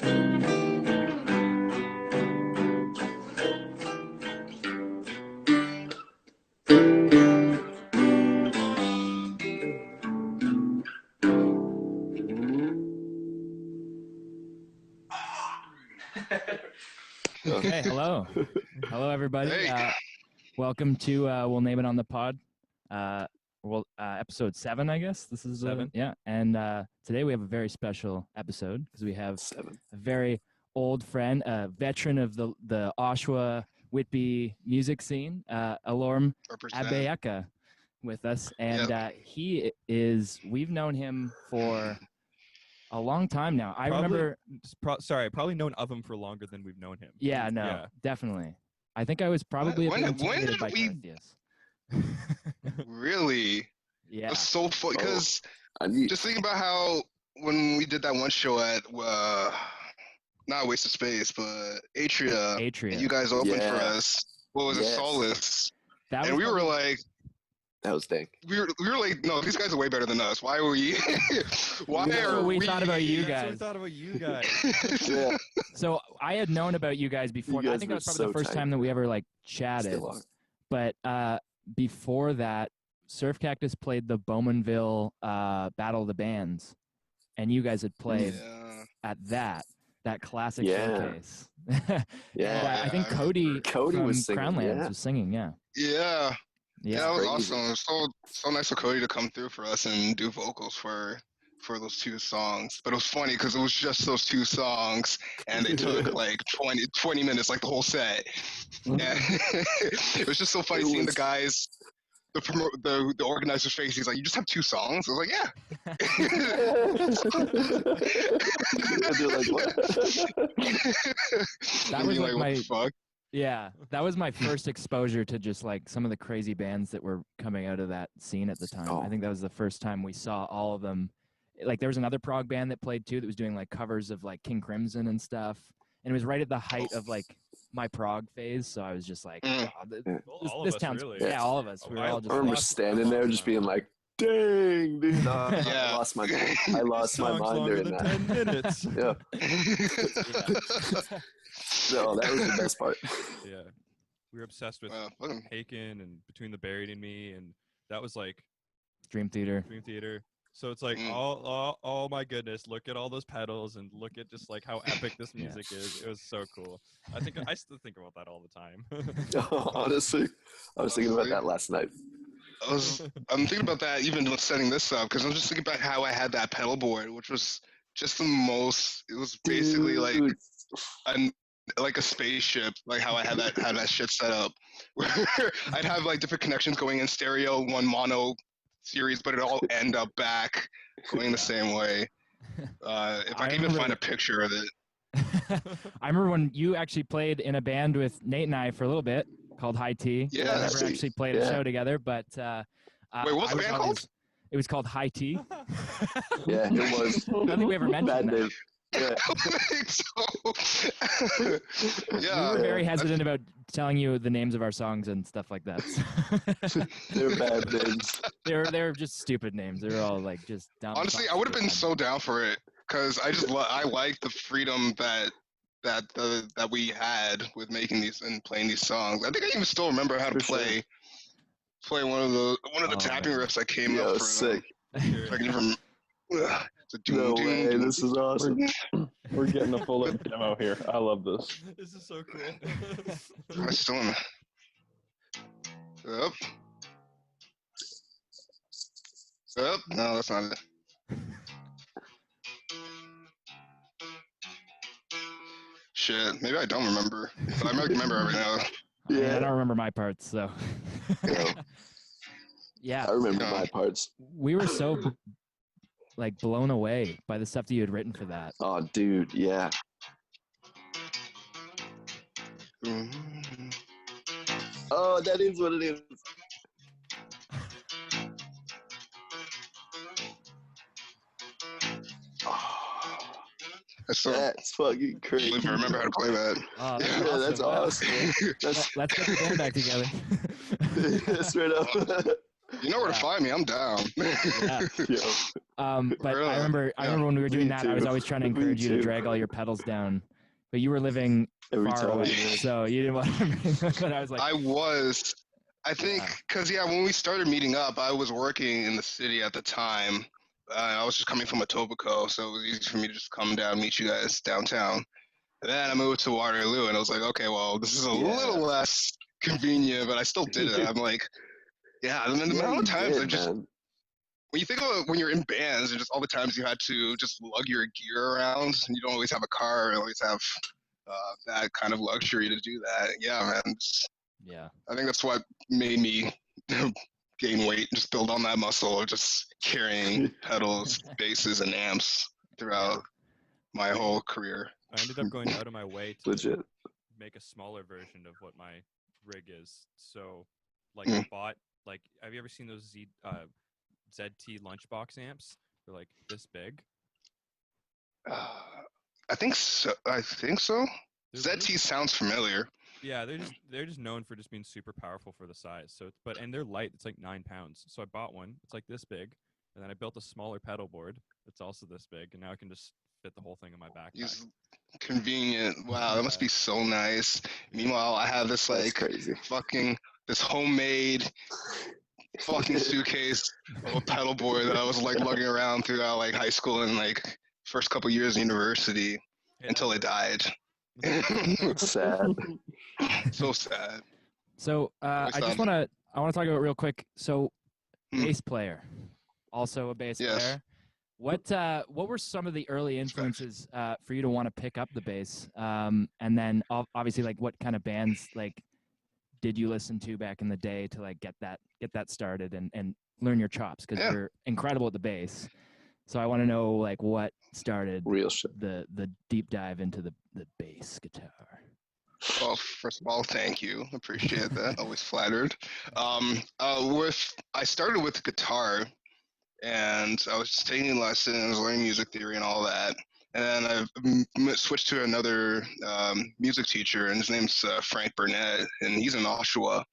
Okay, hello. Hello, everybody. Hey. Welcome to We'll Name It on the Pod. Episode 7, I guess. This is 7. Yeah, and today we have a very special episode because we have 7. a very old friend, a veteran of the Oshawa Whitby music scene, Elorm Agbeyaka, with us. And we've known him for a long time now. I remember. Probably known of him for longer than we've known him. Yeah, definitely. I think I was probably when intimidated by we really? Yeah. It was so funny because just thinking about how when we did that one show at not Waste of Space, but Atria. And you guys opened for us. What was it, Solace? And we were like. That was dank. We were like, no, these guys are way better than us. Why are we? We thought about you guys. We thought about you guys. Yeah. So I had known about you guys before. I think that was probably the first time that we ever chatted. But before that, Surf Cactus played the Bowmanville Battle of the Bands, and you guys had played at that classic showcase. I think Cody was singing. Crownlands was singing. Yeah, that was awesome. It was so nice of Cody to come through for us and do vocals for those 2 songs. But it was funny because it was just those 2 songs, and they took 20 minutes, like the whole set. And it was just so funny seeing the guys, the organizer's face. He's like, "You just have 2 songs?" I was like, "Yeah." They're like, "What?" That was what the fuck? Yeah, that was my first exposure to just some of the crazy bands that were coming out of that scene at the time. I think that was the first time we saw all of them. There was another prog band that played too that was doing covers of King Crimson and stuff. And it was right at the height of my prog phase, so I was just like, this town's all of us. We were all just I remember standing there just being like, "Dang, dude, I lost my mind. I lost my mind during that." 10 minutes. No, that was the best part. Yeah, we were obsessed with Haken and Between the Buried and Me, and that was Dream Theater. So it's oh my goodness, look at all those pedals and look at just how epic this music is. It was so cool. I still think about that all the time. Honestly, I was thinking about that last night. I'm thinking about that even setting this up because I'm just thinking about how I had that pedal board, which was just the most. It was basically like a spaceship, how I had that shit set up. Where I'd have different connections going in stereo, one mono series, but it all end up back going the same way. If I can even find a picture of it. I remember when you actually played in a band with Nate and I for a little bit called High Tea. Yeah. We never actually played a show together, but wait, what was the band called? It was called High Tea. Yeah, it was. I don't think we ever mentioned that. Yeah. We were very hesitant about telling you the names of our songs and stuff like that. They were bad names. They were just stupid names. They were all just dumb. Honestly, I would have been so down for it because I like the freedom that we had with making these and playing these songs. I think I even still remember how to play one of the tapping riffs I came up for. Sick. This is awesome. We're getting a full demo here. I love this. This is so cool. I still am. Up. No, that's not it. Shit, maybe I don't remember. But I might remember every now. Yeah, I don't remember my parts, so. Yeah. I remember my parts. We were so blown away by the stuff that you had written for that. Oh, dude, yeah. Oh, that is what it is. That's fucking crazy. I remember how to play that. Oh, that's awesome. Let's get the band back together. Straight up. You know where to find me. I'm down. Yeah. But Really? I remember when we were doing that, I was always trying to encourage you to drag all your pedals down, but you were living far away, so you didn't want to bring them. But I was like, I think, because, when we started meeting up, I was working in the city at the time. I was just coming from Etobicoke, so it was easy for me to just come down, meet you guys downtown. And then I moved to Waterloo, and I was like, okay, well, this is a little less convenient, but I still did it. I'm like, and then the amount of times when you think about when you're in bands and just all the times you had to just lug your gear around, and you don't always have a car, or always have that kind of luxury to do that. Yeah, man. I think that's what made me gain weight, just build on that muscle of just carrying pedals, basses, and amps throughout my whole career. I ended up going out of my way to make a smaller version of what my rig is. So, like, I bought, like, have you ever seen those ZT lunchbox amps? They're like this big. I think so. ZT sounds familiar. Yeah, they're just known for just being super powerful for the size. So, and they're light. It's like 9 pounds. So I bought one. It's like this big, and then I built a smaller pedal board. It's also this big, and now I can just fit the whole thing in my backpack. Convenient. Wow, that must be so nice. Meanwhile, I have this this homemade fucking suitcase of a pedal board that I was like lugging around throughout like high school and like first couple years of university until I died. Sad. So sad. So I want to talk about real quick. So bass player, also a bass player. What were some of the early influences for you to want to pick up the bass? And then obviously, like, what kind of bands like did you listen to back in the day to like get that started and learn your chops, because you're incredible at the bass. So I want to know like what started the deep dive into the bass guitar. Well, first of all, thank you. Appreciate that. Always flattered. I started with guitar, and I was just taking lessons, learning music theory and all that. And then I switched to another music teacher, and his name's Frank Burnett, and he's in Oshawa.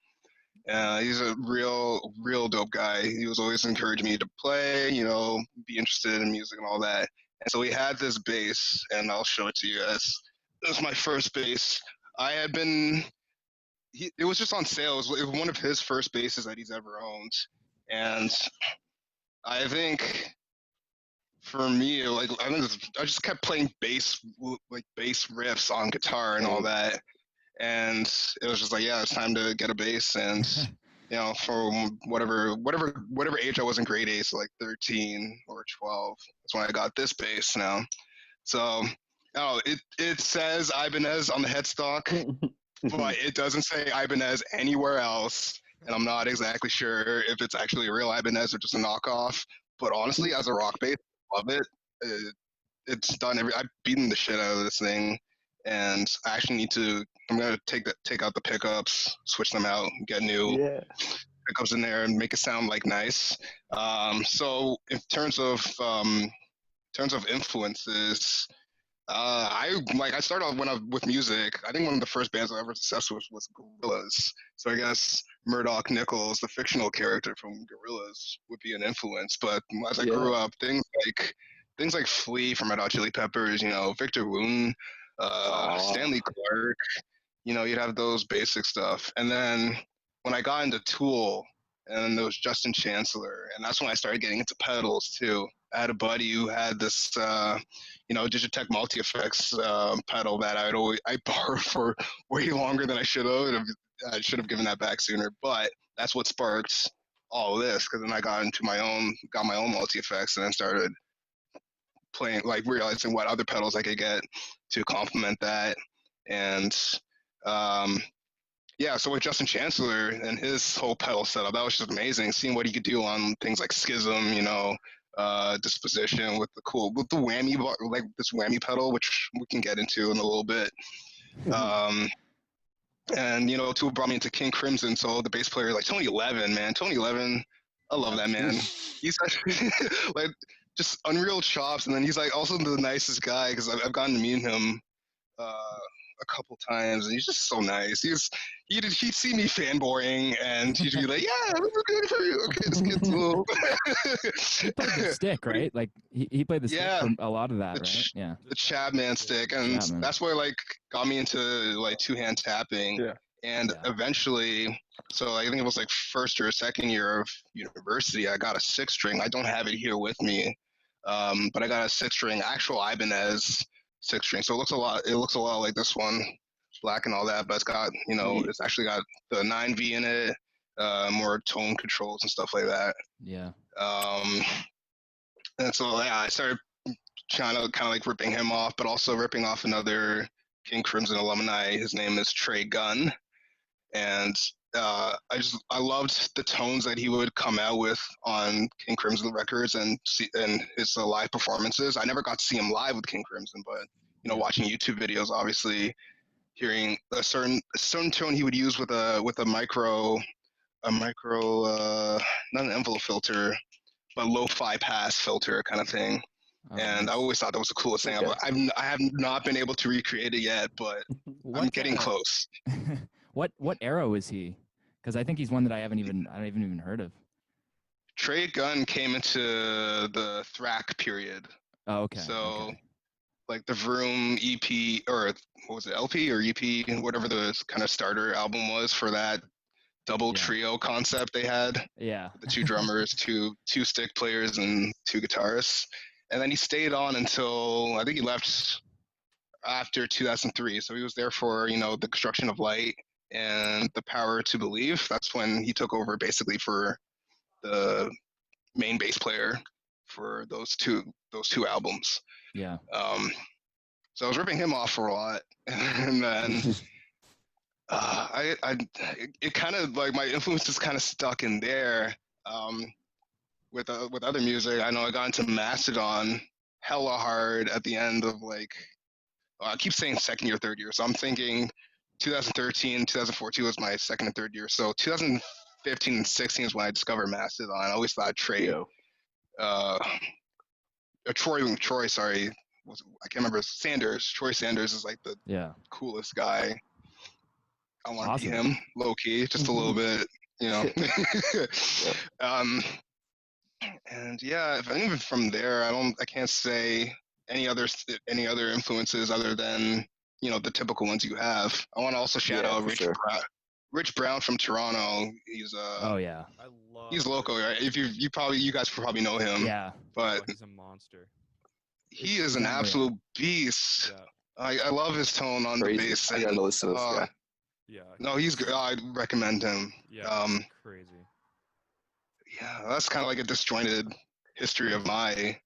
He's a real dope guy. He was always encouraging me to play, be interested in music and all that. And so he had this bass, and I'll show it to you guys. This was my first bass. It was just on sale. It was one of his first basses that he's ever owned. And I think for me, I just kept playing bass riffs on guitar and all that. And it was just like, it's time to get a bass. And, from whatever age I was in grade 8, so like 13 or 12, that's when I got this bass now. So, it says Ibanez on the headstock, but it doesn't say Ibanez anywhere else. And I'm not exactly sure if it's actually a real Ibanez or just a knockoff. But honestly, as a rock bass, I love it. It's done I've beaten the shit out of this thing. And I actually I'm going to take out the pickups, switch them out, get new pickups in there and make it sound like nice. So in terms of influences, I started off with music. I think one of the first bands I ever obsessed with was Gorillaz. So I guess Murdoch Nichols, the fictional character from Gorillaz, would be an influence. But as I grew up, things like Flea from Red Hot Chili Peppers, Victor Wooten, Stanley Clarke, you'd have those basic stuff. And then when I got into Tool, and there was Justin Chancellor, and that's when I started getting into pedals too. I had a buddy who had this, Digitech Multi-Effects pedal that I borrowed for way longer than I should have. I should have given that back sooner, but that's what sparked all of this. Because then I got my own multi-effects, and then started playing, like realizing what other pedals I could get to complement that. And so with Justin Chancellor and his whole pedal setup, that was just amazing. Seeing what he could do on things like Schism, Disposition with the whammy, like this whammy pedal, which we can get into in a little bit. And Tool brought me into King Crimson, so the bass player, like Tony Levin, I love that man. He's actually like just unreal chops, and then he's like also the nicest guy, because I've gotten to meet him a couple times, and he's just so nice. He'd see me fanboying, and he'd be like, "Yeah, this is good for you. Okay, this kid's a little." He played the stick, right? Like he played the stick Yeah, for a lot of that, the right? Yeah. the Chapman stick, and Chapman. that's what like got me into like two-hand tapping. Yeah. And eventually, so I think it was like first or second year of university, I got a 6-string. I don't have it here with me, but I got a 6-string actual Ibanez 6-string. So it looks a lot like this one, black and all that, but it's got it's actually got the 9V in it, more tone controls and stuff like that. Yeah. And so I started trying to kind of like ripping him off, but also ripping off another King Crimson alumni. His name is Trey Gunn. And I loved the tones that he would come out with on King Crimson records and his live performances. I never got to see him live with King Crimson, but watching YouTube videos, obviously hearing a certain tone he would use with a micro, not an envelope filter, but lo-fi pass filter kind of thing. And I always thought that was the coolest thing. I have not been able to recreate it yet, but I'm getting close. What era was he? Because I think he's one that I haven't even heard of. Trey Gunn came into the Thrack period. Oh, okay. So, like the Vroom EP, or what was it, LP or EP, whatever the kind of starter album was for that double trio concept they had. Yeah. The 2 drummers, two stick players, and 2 guitarists. And then he stayed on until I think he left after 2003. So he was there for the Construction of Light and The Power to Believe. That's when he took over basically for the main bass player for those two albums. Yeah. So I was ripping him off for a lot, and then it kind of like my influence is kind of stuck in there. With other music, I know I got into Mastodon hella hard at the end of I keep saying second year, third year, so I'm thinking 2013, 2014 was my second and third year. So 2015 and 16 is when I discovered Mastodon. I always thought Troy, sorry, I can't remember, Sanders. Troy Sanders is like the coolest guy. I want to be him, low key, just a little bit, And even from there, I can't say any other influences other than the typical ones you have. I want to also shout out Rich Brown from Toronto. He's he's local, right? If you guys probably know him. Yeah. But he's a monster. He is an absolute beast. Yeah. I love his tone on the bass. I gotta listen to this guy. Yeah. No, he's good. I'd recommend him. Yeah. Crazy. Yeah, that's kind of like a disjointed history of my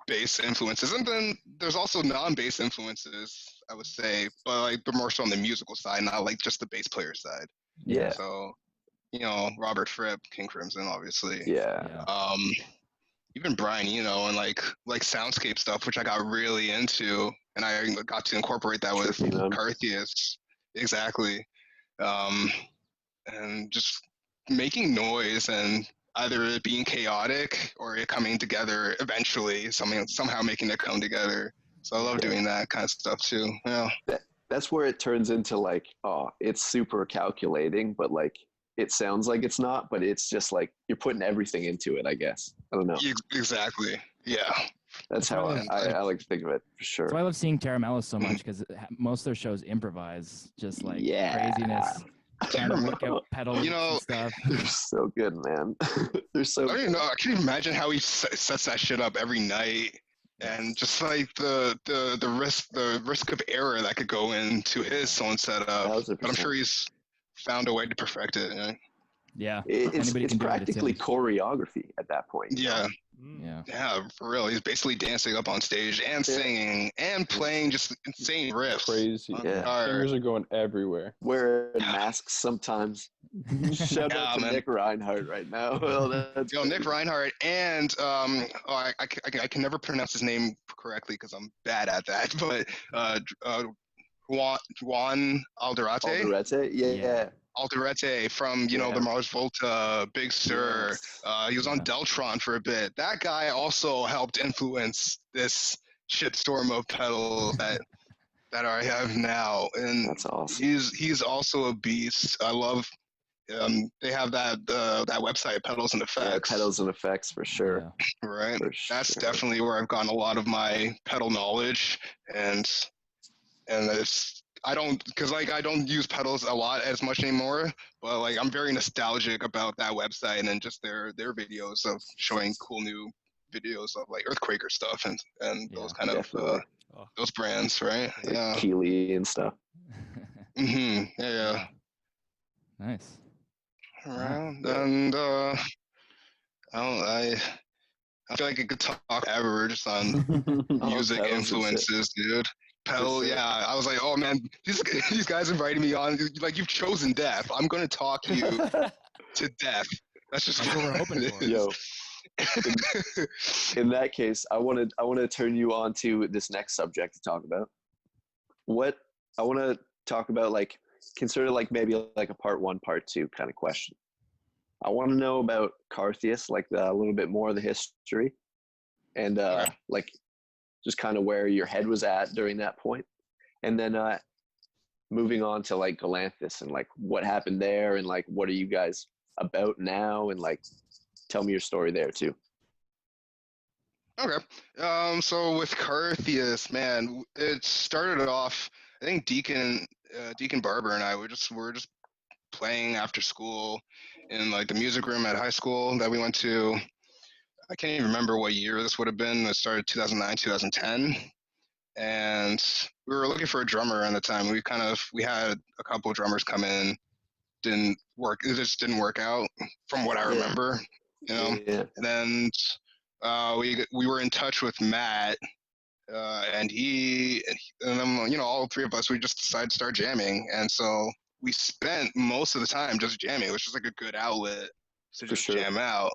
bass influences, and then there's also non-bass influences, I would say, but more so on the musical side, not like just the bass player side. Yeah. So, Robert Fripp, King Crimson, obviously. Yeah. Even Brian Eno and like soundscape stuff, which I got really into, and I got to incorporate that with Carthius. Exactly. And just making noise and either it being chaotic or it coming together eventually, somehow making it come together. So I love doing that kind of stuff too. Yeah. That's where it turns into it's super calculating, but it sounds like it's not, but it's just you're putting everything into it, I guess. I don't know. Exactly. Yeah. That's how I like to think of it, for sure. So I love seeing Terra Mellis so much because most of their shows improvise, just craziness. Trying to work out pedals and stuff. They're so good, man. They're so I don't know. I can even imagine how he sets that shit up every night, and just the risk of error that could go into his own setup. 1,000%. But I'm sure he's found a way to perfect it. Yeah. It's practically choreography at that point. Yeah. Yeah, for real. He's basically dancing up on stage and singing and playing just insane riffs. Crazy. Fingers are going everywhere. Wearing masks sometimes. Shout out to Nick Reinhardt right now. Nick Reinhardt and I can never pronounce his name correctly because I'm bad at that. But Juan Alderete. Alderete, yeah. Alderete from the Mars Volta, Big Sur. Yes. He was on Deltron for a bit. That guy also helped influence this shitstorm of pedals that that I have now, and That's awesome. he's also a beast. I love. They have that website, Pedals and Effects. Yeah, Pedals and Effects for sure. Yeah. Right. For That's sure. definitely where I've gotten a lot of my pedal knowledge, and it's I don't because like I don't use pedals a lot as much anymore, but like I'm very nostalgic about that website and then just their videos of showing cool new videos of like Earthquaker stuff and those kind of those brands, right? Like Yeah. Keeley and stuff. Yeah. Nice. Around Yeah. and I feel like I could talk ever just on music pedals and influences, dude. Pedal, sure. yeah. I was like, oh man, these guys invited me on. Like, you've chosen death. I'm gonna talk you to death. That's what we're hoping for. Yo, in that case, I want to turn you on to this next subject to talk about. What I want to talk about, like, consider like maybe like a part 1, part 2 kind of question. I want to know about Carthius, like a little bit more of the history, and like just kind of where your head was at during that point, and then moving on to like Galanthus and like what happened there, and like what are you guys about now, and like tell me your story there too. Okay. So with Carthius, man, it started off. I think Deacon Barber and I were just playing after school in like the music room at high school that we went to. I can't even remember what year this would have been. It started 2009, 2010. And we were looking for a drummer at the time. We had a couple of drummers come in. Didn't work. It just didn't work out from what I remember, you know? Yeah. And then we were in touch with Matt, and then, you know, all three of us, we just decided to start jamming. And so we spent most of the time just jamming, which was like a good outlet to just jam out.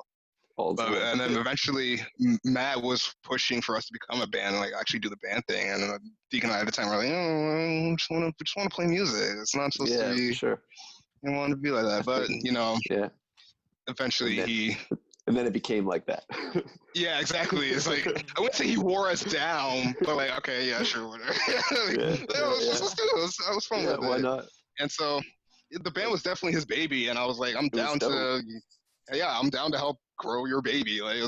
And then eventually Matt was pushing for us to become a band and like actually do the band thing. And Deacon and I at the time were like, we just want to play music. It's not supposed to be. Sure. You don't want to be like that, but you know. Yeah. Eventually And then it became like that. Yeah, exactly. It's like, I wouldn't say he wore us down, but like, okay, yeah, sure, whatever. Let's do this. I was fun with it. Why not? And so the band was definitely his baby, and I was like, I'm down to help grow your baby. Like,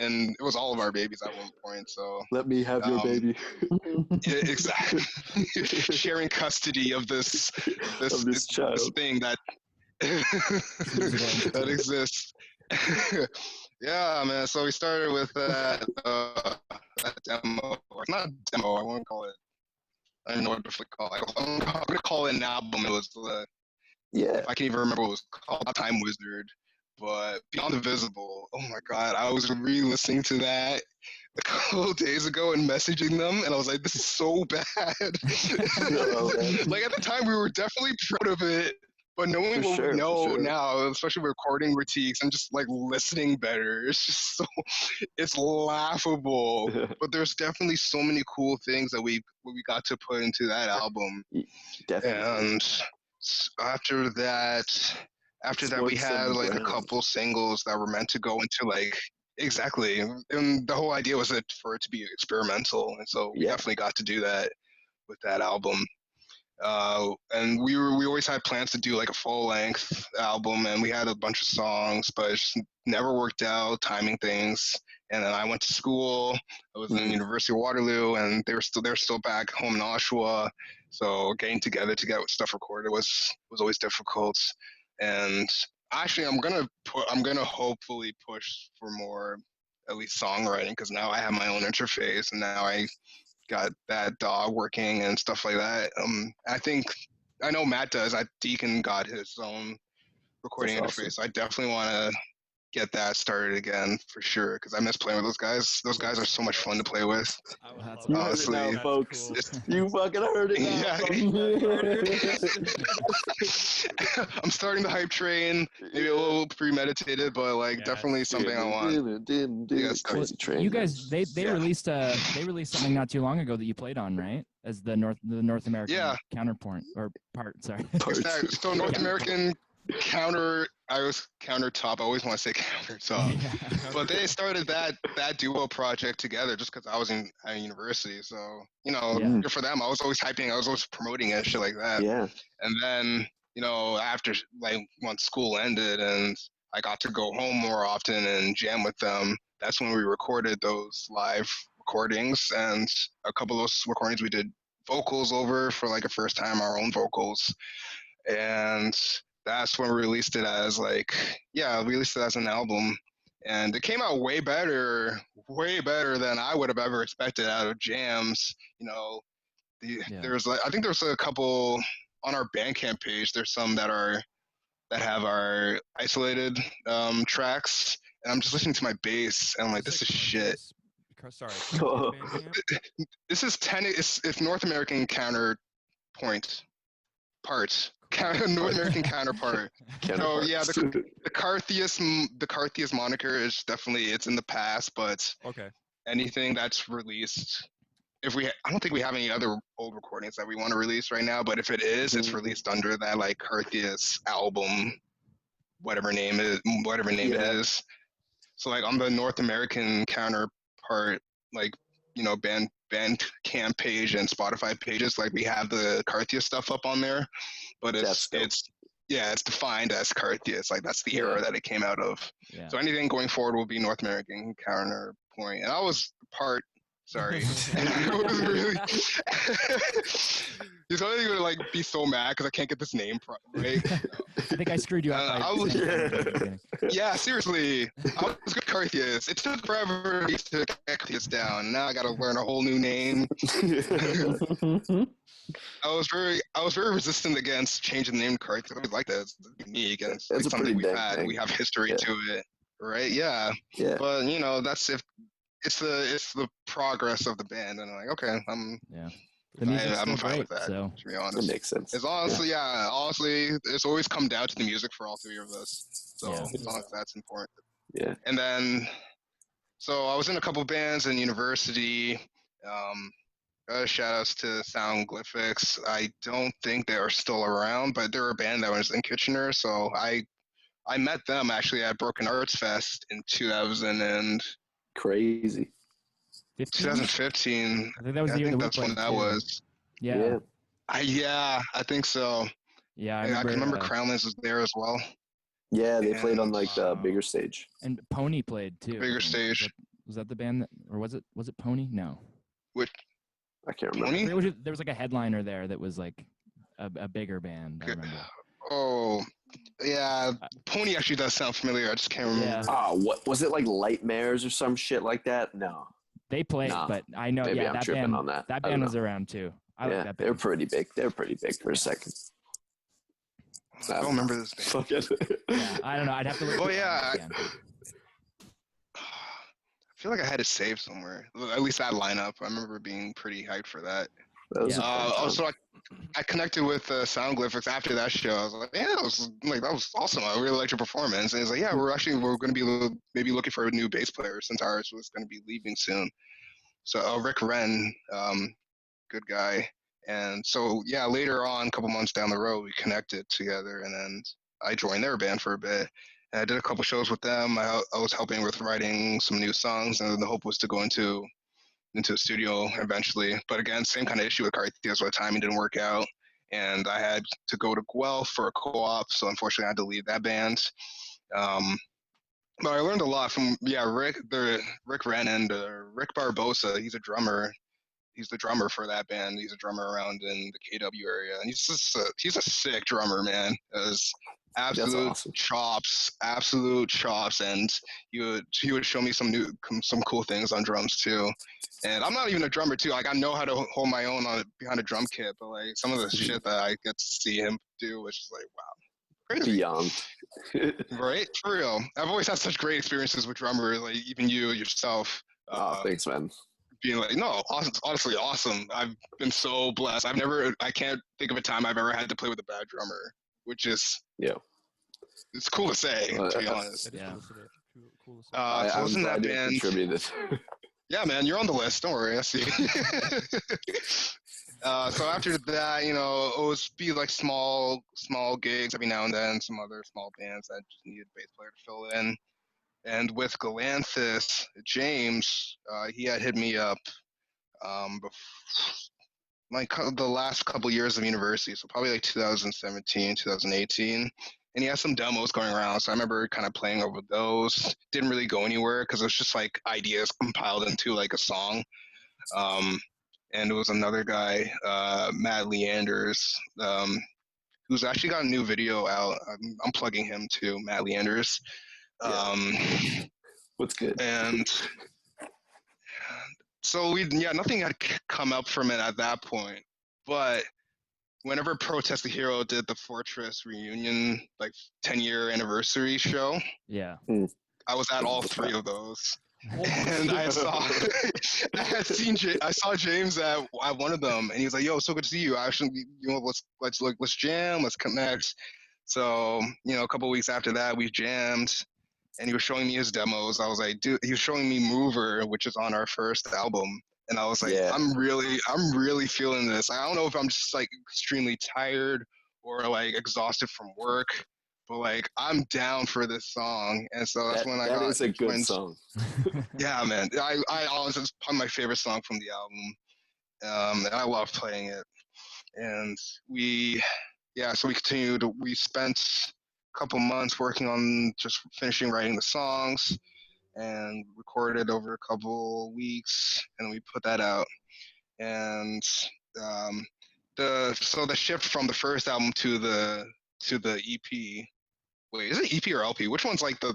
and it was all of our babies at one point. So let me have your baby. Yeah, exactly. Sharing custody of this child. this thing that that exists. Yeah, man. So we started with that demo. Or not demo. I won't call it. I don't know what to call it. I'm gonna call it an album. It was I can't even remember what it was called. Time Wizard. But Beyond the Visible. Oh my God! I was re-listening to that a couple days ago and messaging them, and I was like, "This is so bad." Like at the time, we were definitely proud of it. But knowing what we know now, especially with recording critiques and just like listening better, it's just it's laughable. But there's definitely so many cool things that we got to put into that album. Definitely. And after that we had like a couple singles that were meant to go into like exactly, and the whole idea was for it to be experimental, and so we definitely got to do that with that album. And we always had plans to do like a full length album, and we had a bunch of songs, but it just never worked out, timing things. And then I went to school. I was in University of Waterloo, and they were still back home in Oshawa. So getting together to get stuff recorded was always difficult. And actually, I'm gonna hopefully push for more, at least songwriting, because now I have my own interface, and now I got that dog working and stuff like that. I know Matt does. Deacon got his own recording interface. So I definitely want to get that started again for sure, because I miss playing with those guys. Those guys are so much fun to play with. Honestly, heard it now, folks. Cool. You fucking heard it now. I'm starting the hype train. Maybe a little premeditated, but like definitely something I want. Crazy train. You guys, they released something not too long ago that you played on, right? As the North American counterpoint or part. Sorry. So North American. I was countertop. I always want to say countertop. Yeah. But they started that duo project together just because I was at university. So, Yeah. good for them. I was always promoting it and shit like that. Yeah. And then, after like once school ended and I got to go home more often and jam with them, that's when we recorded those live recordings. And a couple of those recordings we did vocals over for like a first time, our own vocals. And that's when we released it as an album. And it came out way better than I would have ever expected out of jams. There's I think there's a couple on our Bandcamp page. There's some that have our isolated tracks, and I'm just listening to my bass, and I'm like, this is shit. Sorry. This is it's North American counterpoint parts. North American counterpart. So yeah, the Carthius moniker is definitely it's in the past, but okay. Anything that's released, I don't think we have any other old recordings that we want to release right now, but if it is, it's released under that like Carthius album, whatever name it is. So like on the North American counterpart, like Bandcamp page and Spotify pages, like we have the Carthius stuff up on there, but it's defined as Carthius, like that's the era that it came out of. Yeah. So anything going forward will be North American counterpoint, and I was sorry. I was really he's only gonna like be so mad because I can't get this name right. I think I screwed you up. Yeah, seriously. I was good Carthius. It took forever to get Carthius down. Now I gotta learn a whole new name. I was very resistant against changing the name to Carthius. I always like that. It's unique and it's something we've had. Thing. We have history to it. Right? Yeah. Yeah. But that's if it's the progress of the band, and I'm like, okay, I'm fine with that. So to be honest, that makes sense. As honestly, honestly, it's always come down to the music for all three of us. So as long as that's important. Yeah. And then, so I was in a couple bands in university. Shout outs to Soundglyphics. I don't think they are still around, but they're a band that was in Kitchener. So I met them actually at Broken Arts Fest in 2000 crazy. 2015. I think that was the year that's when that was. Yeah. I think so. Yeah, I can remember Crownlands was there as well. Yeah, they played on like the bigger stage. And Pony played too. Bigger stage. Was that the band or was it Pony? No. Which? I can't remember. Pony? There was like a headliner there that was like a bigger band. I remember. Oh, yeah. Pony actually does sound familiar. I just can't remember. Yeah. What was it, like Lightmares or some shit like that? No. They played, but I know. Maybe I'm that tripping band. on that. That band was around too. I like that band. They were pretty big. They were pretty big for a second. I don't remember this band. I don't know. I'd have to look. Oh yeah. I feel like I had it saved somewhere. At least that lineup. I remember being pretty hyped for that. Also, I connected with Soundglyphics after that show. I was like, yeah, that was awesome. I really liked your performance. And he's like, yeah, we're going to be maybe looking for a new bass player since ours was going to be leaving soon. So Rick Wren, good guy. And so yeah, later on, a couple months down the road, we connected together, and then I joined their band for a bit. And I did a couple shows with them. I was helping with writing some new songs, and the hope was to go into the studio eventually. But again, same kind of issue with Carthius where the timing didn't work out. And I had to go to Guelph for a co-op, so unfortunately I had to leave that band. But I learned a lot from Rick Wren and Rick Barbosa. He's a drummer. He's the drummer for that band. He's a drummer around in the KW area, and he's a sick drummer, man. Absolute chops, and he would show me some cool things on drums too. And I'm not even a drummer too. Like I know how to hold my own behind a drum kit, but like some of the shit that I get to see him do, which is like wow, crazy. Young, right? For real. I've always had such great experiences with drummers. Like even you yourself. Thanks, man. Being like, no, awesome, honestly awesome. I've been so blessed. I can't think of a time I've ever had to play with a bad drummer, which is it's cool to say, to be honest. Yeah. Cool to say. So I was in that band. Contributed. Yeah, man, you're on the list. Don't worry, I see. So after that, it would be like small gigs every now and then, some other small bands that just needed a bass player to fill in. And with Galanthus, James, he had hit me up like the last couple years of university, so probably like 2017, 2018. And he has some demos going around, so I remember kind of playing over those. Didn't really go anywhere because it was just like ideas compiled into like a song. And it was another guy, Matt Leanders, who's actually got a new video out. I'm plugging him too, Matt Leanders. What's good? And so nothing had come up from it at that point. But whenever Protest the Hero did the Fortress reunion, like 10-year anniversary show, I was at all three of those. And I saw James at one of them, and he was like, "Yo, so good to see you. Actually, let's jam, let's connect." So a couple of weeks after that, we jammed, and he was showing me his demos. I was like, "Dude," he was showing me Mover, which is on our first album, and I was like, I'm really feeling this. I don't know if I'm just like extremely tired or like exhausted from work. But like I'm down for this song, and so that's when I got. That is a good song. Yeah, man. I honestly, it's probably my favorite song from the album, and I love playing it. And so we continued. We spent a couple months working on just finishing writing the songs, and recorded over a couple weeks, and we put that out. And the shift from the first album to the EP. Wait, is it EP or LP? Which one's like the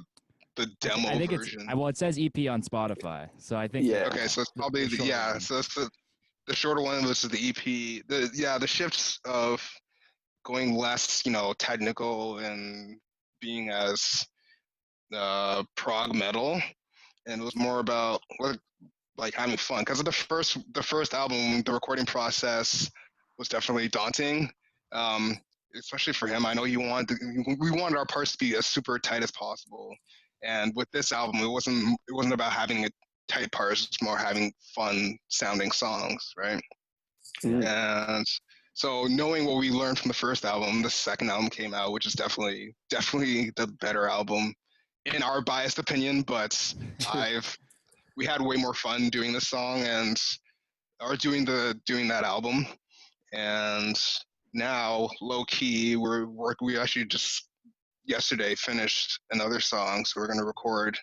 demo I think version? Well, it says EP on Spotify, so I think. Yeah. Okay, so it's probably So it's the shorter one was the EP. The shifts of going less, technical and being as prog metal, and it was more about like having fun. Because of the first album, the recording process was definitely daunting. Especially for him, I know we wanted our parts to be as super tight as possible. And with this album, it wasn't about having a tight parts. It's more having fun sounding songs, right? And so knowing what we learned from the first album, the second album came out, which is definitely the better album, in our biased opinion. But we had way more fun doing this song or doing that album, and now low key we actually just yesterday finished another song, so we're going to record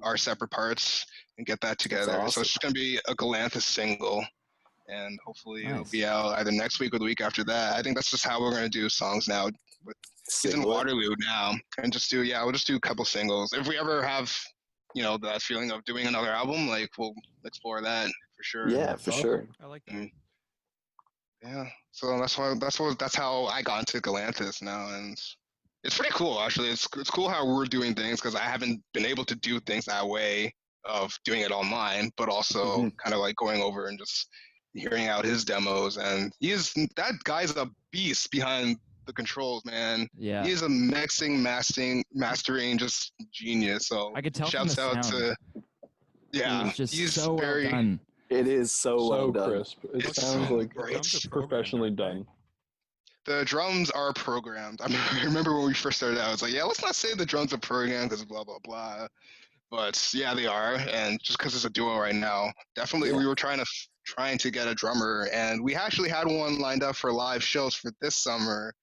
our separate parts and get that together. Awesome. So it's just going to be a Galanthus single, and hopefully it'll be out either next week or the week after that. I think that's just how we're going to do songs now. He's in Waterloo now, and we'll just do a couple singles. If we ever have that feeling of doing another album, like we'll explore that for sure. Yeah, for sure. I like that. Yeah, so that's how I got into Galanthus now, and it's pretty cool actually. It's cool how we're doing things, because I haven't been able to do things that way of doing it online, but also kind of like going over and just hearing out his demos. And that guy's a beast behind the controls, man. Yeah, he is a mastering just genius. So I could tell. Shouts out to he's so very well done. It is so well done. Crisp. It sounds like professionally done. The drums are programmed. I remember when we first started out, I was like, let's not say the drums are programmed because blah, blah, blah. But yeah, they are. And just because it's a duo right now, definitely we were trying to get a drummer. And we actually had one lined up for live shows for this summer.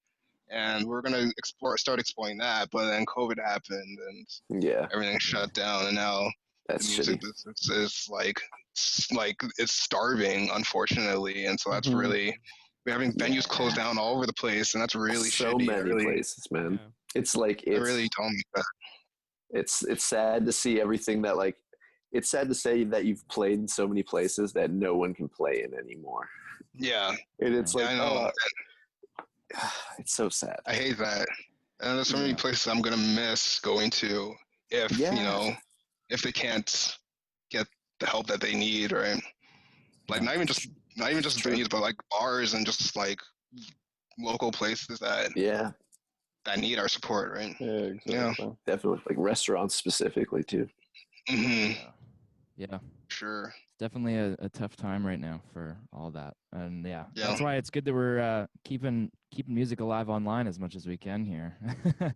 And we're going to start exploring that. But then COVID happened and everything shut down. And now the music is like it's starving, unfortunately. And so that's really... We're having venues closed down all over the place, and that's really so shitty. many places, man. Yeah. It's like I really don't like that. It's sad to see everything that it's sad to say that you've played in so many places that no one can play in anymore. Yeah, and it's like I know. It's so sad. I hate that, and there's so many places I'm gonna miss going to if if they can't get the help that they need, right? Like not even just venues, but like bars and just like local places that need our support, right? Yeah, exactly. Definitely, like restaurants specifically too. Yeah, sure. It's definitely a tough time right now for all that, and Yeah. that's why it's good that we're keeping music alive online as much as we can here.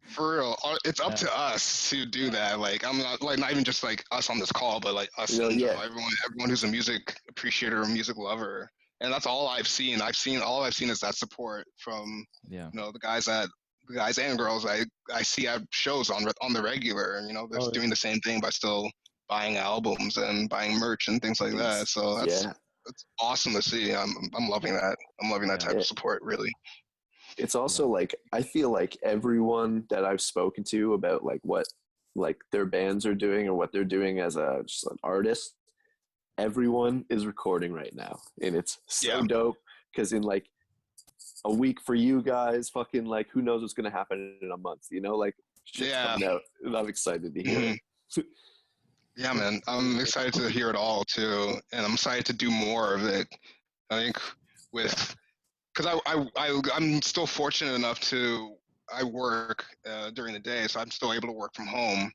For real, it's up to us to do that. Like, I'm not even just like us on this call, but like us, everyone who's a music appreciator or music lover. And that's all I've seen. All I've seen is that support from the guys and girls I see at shows on the regular, and they're doing the same thing by still buying albums and buying merch and things like that. So that's awesome to see. I'm loving that. I'm loving that type of support, really. It's also like, I feel like everyone that I've spoken to about like what like their bands are doing or what they're doing as just an artist, everyone is recording right now, and it's so dope, because in like a week for you guys, fucking like who knows what's gonna happen in a month, like shit's coming out, and I'm excited to hear it. Yeah, man, I'm excited to hear it all too, and I'm excited to do more of it. I think because I'm still fortunate enough I work during the day, so I'm still able to work from home,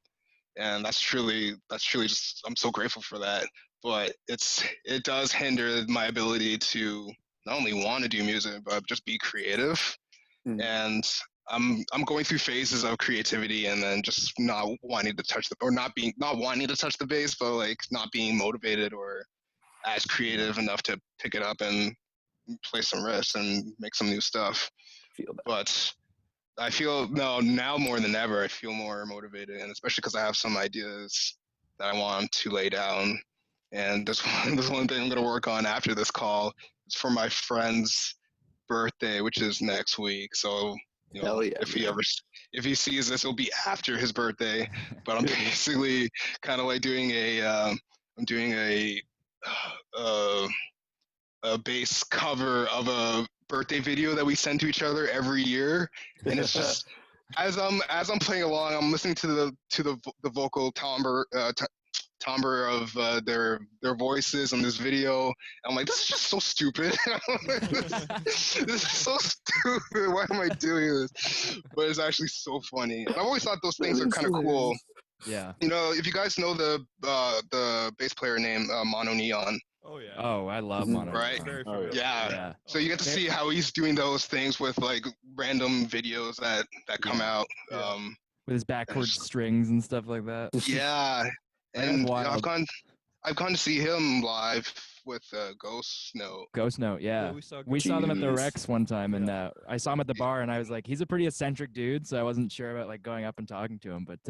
and that's truly just, I'm so grateful for that. But it does hinder my ability to not only want to do music but just be creative. And I'm going through phases of creativity, and then just not wanting to touch not wanting to touch the bass, but like not being motivated or as creative enough to pick it up and play some riffs and make some new stuff. But I feel now more than ever, I feel more motivated, and especially because I have some ideas that I want to lay down. And this one thing I'm going to work on after this call. It's for my friend's birthday, which is next week. So if he sees this, it'll be after his birthday. But I'm basically kind of like doing a bass cover of a birthday video that we send to each other every year, and it's just as I'm playing along, I'm listening to the vocal timbre of their voices in this video. I'm like, this is just so stupid. This is so stupid. Why am I doing this? But it's actually so funny. And I've always thought those things are kind of cool. Yeah. If you guys know the bass player named Mono Neon. Oh yeah. Oh, I love Mono. Right. Neon. Yeah. So you get to see how he's doing those things with like random videos that come out. With his backwards strings and stuff like that. Yeah. And I've gone to see him live with Ghost Note. Ghost Note, yeah. We saw them at the Rex one time, and I saw him at the bar, and I was like, he's a pretty eccentric dude, so I wasn't sure about like going up and talking to him, but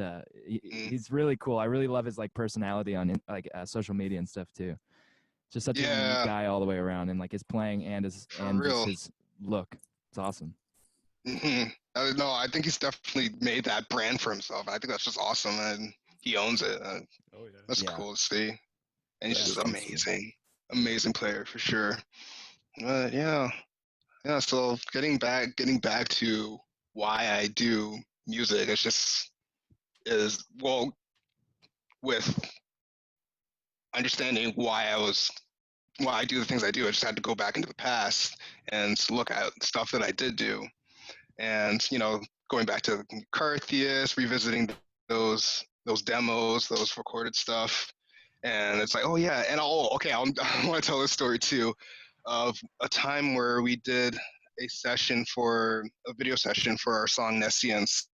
he's really cool. I really love his like personality on like social media and stuff too. Just such a unique guy all the way around, and like his playing and his look. It's awesome. No, I think he's definitely made that brand for himself. I think that's just awesome, and he owns it. That's cool to see. And he's just amazing player for sure. Yeah. So getting back to why I do music, with understanding why I do the things I do. I just had to go back into the past and look at stuff that I did do, and going back to Carthius, revisiting those demos, those recorded stuff, and it's like, oh yeah, and I want to tell this story too, of a time where we did a video session for our song Nescience,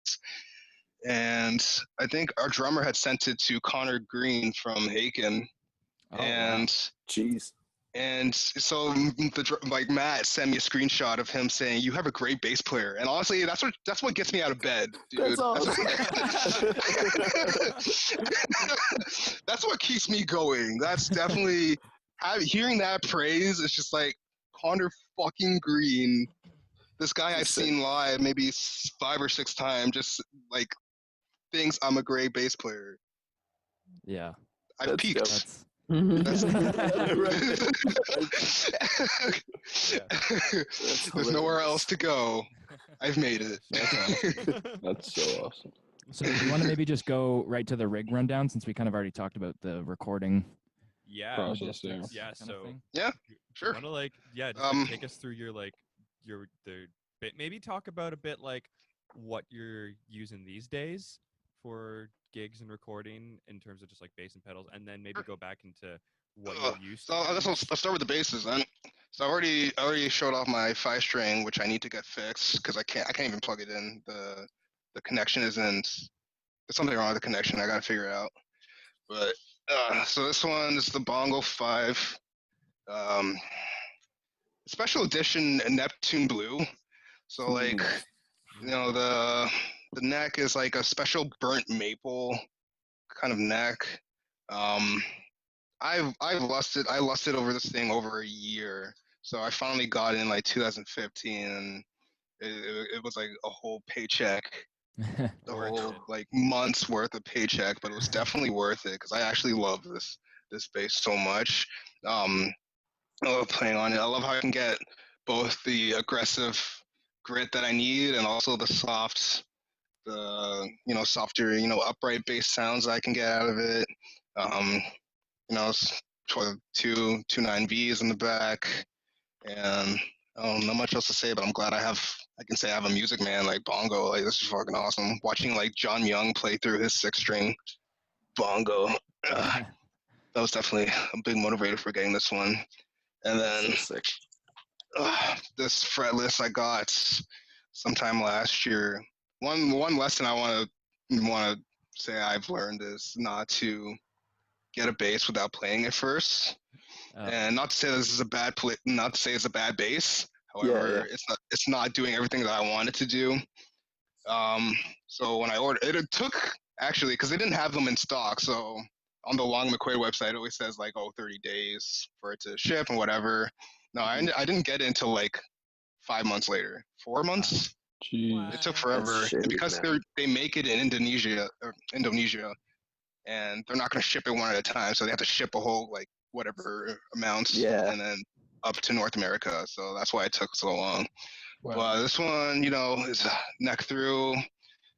and I think our drummer had sent it to Connor Green from Haken. Jeez. And so Matt sent me a screenshot of him saying, "You have a great bass player," and honestly, that's what gets me out of bed, dude. That's awesome. That's what keeps me going. That's definitely hearing that praise. It's just like Connor fucking Green, this guy I've seen live maybe 5 or 6 times, just like thinks I'm a great bass player. Yeah, I've peaked. There's nowhere else to go. I've made it. That's so awesome. So do you want to maybe just go right to the rig rundown, since we kind of already talked about the recording process? Yeah. So sure. Want to take us through your maybe talk about a bit like what you're using these days for gigs and recording in terms of just like bass and pedals, and then maybe go back into what you're used So I guess to. I'll start with the basses then. So I already showed off my 5-string, which I need to get fixed because I can't even plug it in. The connection isn't. There's something wrong with the connection. I gotta figure it out. But so this one is the Bongo 5, um, special edition Neptune Blue. So like the neck is like a special burnt maple kind of neck. Um, I've lusted I lusted over this thing over a year. So I finally got it in like 2015, and it was like a whole paycheck, the whole like month's worth of paycheck, but it was definitely worth it because I actually love this bass so much. I love playing on it. I love how I can get both the aggressive grit that I need and also the softer, upright bass sounds I can get out of it. Um, it's two 9Vs in the back, and not much else to say. But I'm glad I can say I have a Music Man like bongo. Like this is fucking awesome. Watching like John Young play through his 6-string bongo, that was definitely a big motivator for getting this one. And then So sick. this fretless I got sometime last year. One lesson I want to say I've learned is not to get a bass without playing it first. And not to say this is not to say it's a bad bass. However, it's not doing everything that I wanted to do. So when I ordered it, it took actually because they didn't have them in stock. So on the Long McQuaid website, it always says like 30 days for it to ship and whatever. No, I didn't get it until like 5 months later, 4 months. Jeez. It took forever because they make it in Indonesia, and they're not going to ship it one at a time, so they have to ship a whole like whatever amounts, and then up to North America. So that's why it took so long. Wow. But this one, is neck through.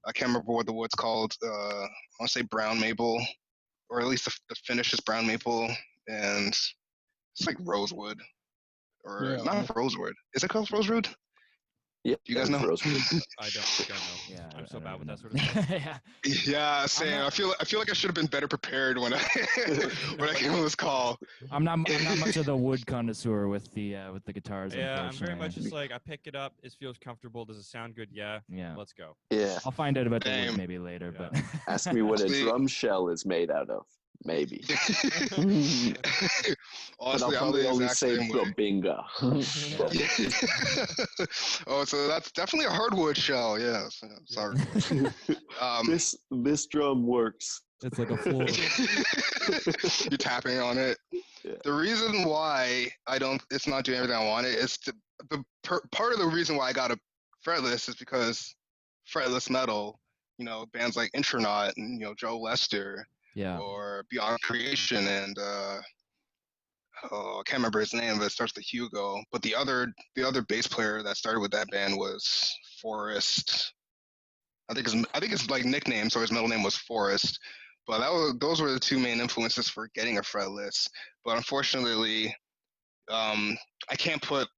I can't remember what the wood's called. I want to say brown maple, or at least the finish is brown maple, and it's like rosewood, or not rosewood. Is it called rosewood? Yeah. Do you guys know? I don't know. Yeah, I'm so bad with that sort of stuff. Yeah, same. I feel like I should have been better prepared when I came on this call. I'm not much of the wood connoisseur with the guitars. Yeah, I'm very much just like I pick it up. It feels comfortable. Does it sound good? Yeah. Let's go. Yeah. I'll find out about the wood maybe later. Yeah. But ask me what a drum shell is made out of. Maybe. Honestly, I'll probably only say Babinga. Oh, so that's definitely a hardwood shell. Yeah, sorry. This drum works. It's like a floor. You're tapping on it. Yeah. The reason why it's not doing everything I want it is part of the reason why I got a fretless is because fretless metal, bands like Intronaut and Joe Lester. Yeah. Or Beyond Creation, and I can't remember his name, but it starts with Hugo. But the other bass player that started with that band was Forrest. I think his like nickname, so his middle name was Forrest. But those were the two main influences for getting a fretless. But unfortunately, I can't put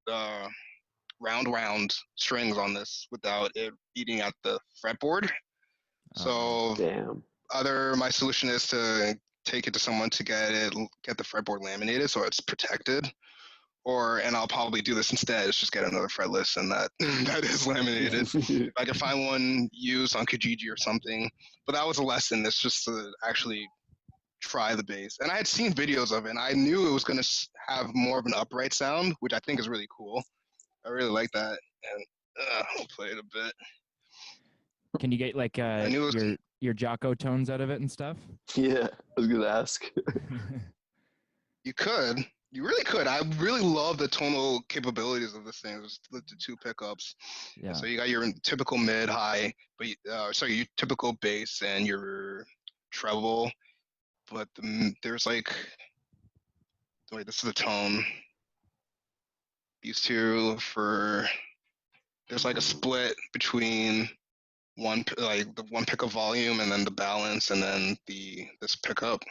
round strings on this without it beating at the fretboard. So damn. My solution is to take it to someone to get the fretboard laminated so it's protected, and I'll probably do this instead. Is just get another fretless and that is laminated. If I can find one used on Kijiji or something. But that was a lesson. It's just to actually try the bass, and I had seen videos of it, and I knew it was going to have more of an upright sound, which I think is really cool. I really like that, and I'll play it a bit. Can you get like your Jocko tones out of it and stuff? Yeah, I was gonna ask. You really could. I really love the tonal capabilities of this thing. There's the two pickups. Yeah. So you got your typical mid, high, but your typical bass and your treble. But there's like, wait, this is the tone. These two there's like a split between the one pickup volume and then the balance and then this pickup.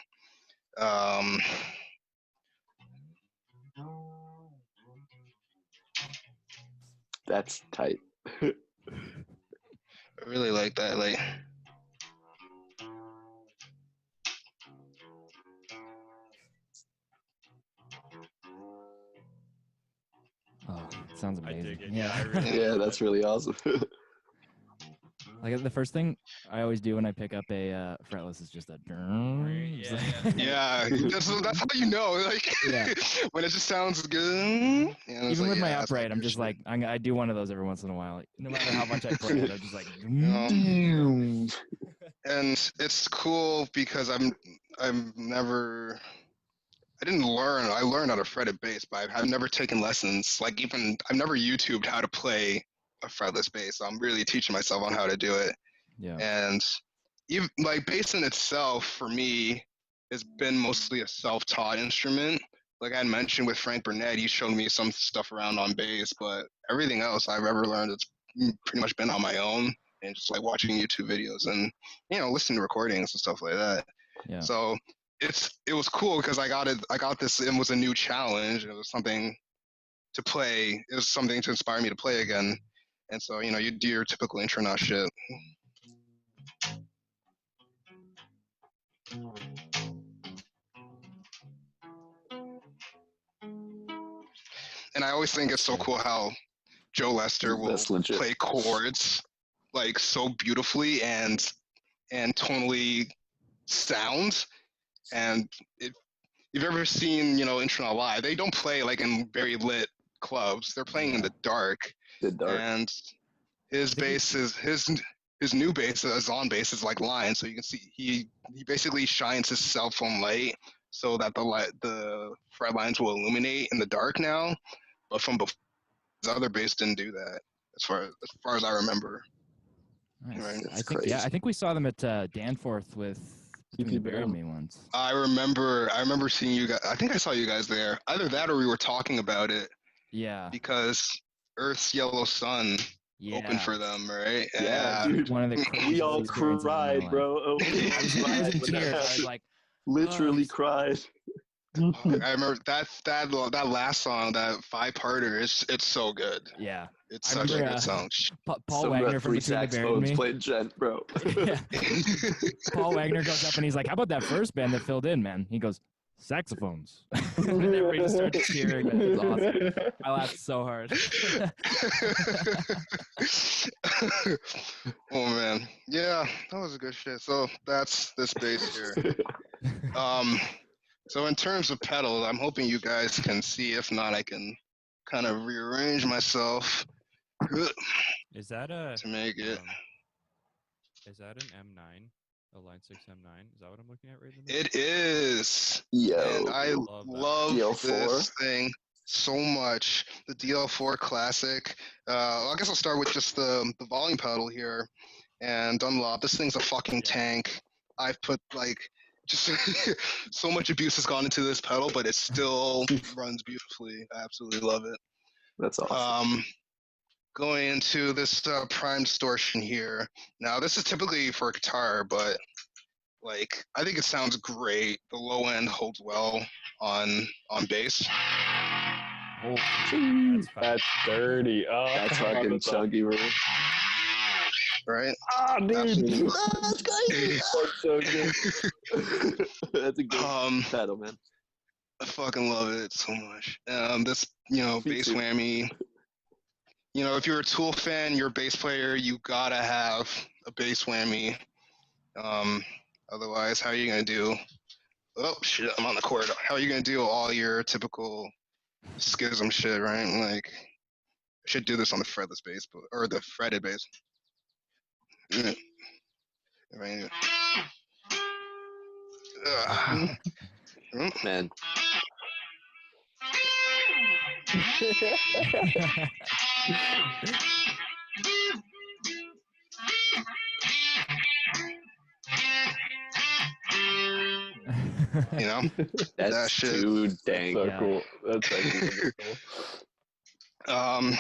That's tight. I really like that. Like, sounds I amazing. dig it. Yeah, I really Yeah, love that's it. really awesome. Like the first thing I always do when I pick up a fretless is just a. Yeah, that's how you know. Like Yeah. when it just sounds good. Yeah, Even with my that's upright, I'm good just shit. like I do one of those every once in a while. Like, no matter how much I play it, I'm just like. And it's cool because I'm never. I didn't learn. I learned how to fret a bass, but I've never taken lessons. Like even I've never YouTubed how to play a fretless bass. So I'm really teaching myself on how to do it. Yeah. And even like bass in itself for me has been mostly a self-taught instrument. Like I had mentioned with Frank Burnett, he showed me some stuff around on bass, but everything else I've ever learned, it's pretty much been on my own and just like watching YouTube videos and listening to recordings and stuff like that. Yeah. So it was cool because I got this. It was a new challenge. It was something to play. It was something to inspire me to play again. And so you do your typical intronaut shit. And I always think it's so cool how Joe Lester will That's legit. play chords like so beautifully and tonally sound. And if you've ever seen Intronaut live, they don't play like in very lit clubs. They're playing in the dark. The dark. And his bass is his new bass, his on bass is like line, so you can see he basically shines his cell phone light so that the fret lines will illuminate in the dark now. But from before, his other bass didn't do that, as far as I remember. Nice. Right. I think we saw them at Danforth with You Buried Me once. I remember seeing you guys. I think I saw you guys there. Either that or we were talking about it. Yeah. Because Earth's Yellow Sun opened for them, right? Yeah, dude. One of the we all cried, bro. I was in tears. I was like, literally cried. I remember that last song, that 5-parter. It's so good. Yeah, it's such a good song. Paul Wagner from Between the Buried Me played gent, bro. Yeah. Paul Wagner goes up and he's like, "How about that first band that filled in, man?" He goes, "Saxophones." And everybody just starts cheering. Man. It's awesome. I laughed so hard. Oh man, yeah, that was a good shit. So that's this bass here. So in terms of pedals, I'm hoping you guys can see. If not, I can kind of rearrange myself Is that a to make it. Is that an M9? A Line 6 M9? Is that what I'm looking at right now? It is. Yo, and I love DL4? this thing so much. The DL4 Classic. I guess I'll start with just the volume pedal here. And Dunlop, this thing's a fucking tank. I've put just so much abuse has gone into this pedal, but it still runs beautifully. I absolutely love it. That's awesome. Going into this prime distortion here. Now, this is typically for a guitar, but I think it sounds great. The low end holds well on bass. Oh, that's dirty. Oh, that's fucking chunky, bro. Right? Ah, dude. Absolutely. That's crazy. That's so good. That's a good pedal, man. I fucking love it so much. This, bass whammy. If you're a Tool fan, you're a bass player, you gotta have a bass whammy. Otherwise, how are you gonna do? Oh shit, I'm on the chord. How are you gonna do all your typical schism shit, right? I should do this on the fretless bass, or the fretted bass. Man. That's that shit. Too dang. So cool. That's actually wonderful.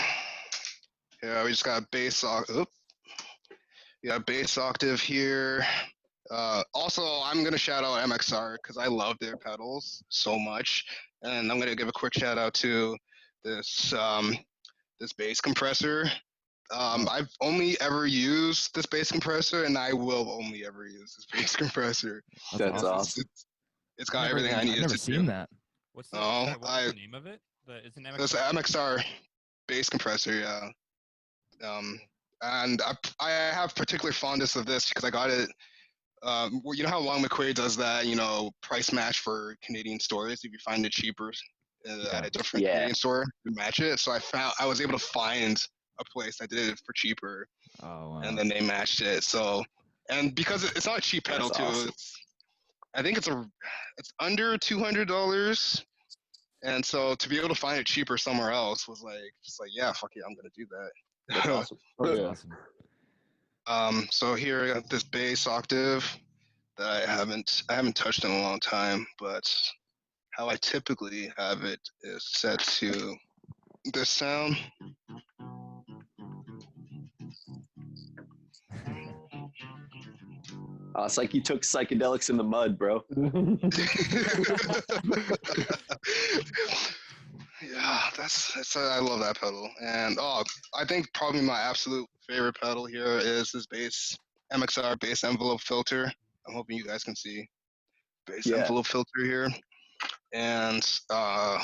Yeah, we just got bass. We got bass octave here. Also, I'm gonna shout out MXR because I love their pedals so much, and I'm gonna give a quick shout out to this this bass compressor. I've only ever used this bass compressor, and I will only ever use this bass compressor. That's awesome. It's got everything I needed to do. I've never seen that. What's the name of it? It's an It's MXR. bass compressor, yeah. And I have particular fondness of this because I got it. Well, you know how Long McQuaid does that, price match for Canadian stores if you find it cheaper at a different Canadian store to match it. So I was able to find a place that did it for cheaper. Oh wow. And then they matched it. So, and because it's not a cheap pedal too, awesome. I think it's under $200. And so to be able to find it cheaper somewhere else was just like, yeah, fuck it, I'm gonna do that. That's awesome. That's Yeah. awesome. So here I got this bass octave that I haven't touched in a long time, but how I typically have it is set to this sound. It's like you took psychedelics in the mud, bro. Yeah, that's I love that pedal. And I think probably my absolute favorite pedal here is this bass MXR bass envelope filter. I'm hoping you guys can see bass envelope filter here. And how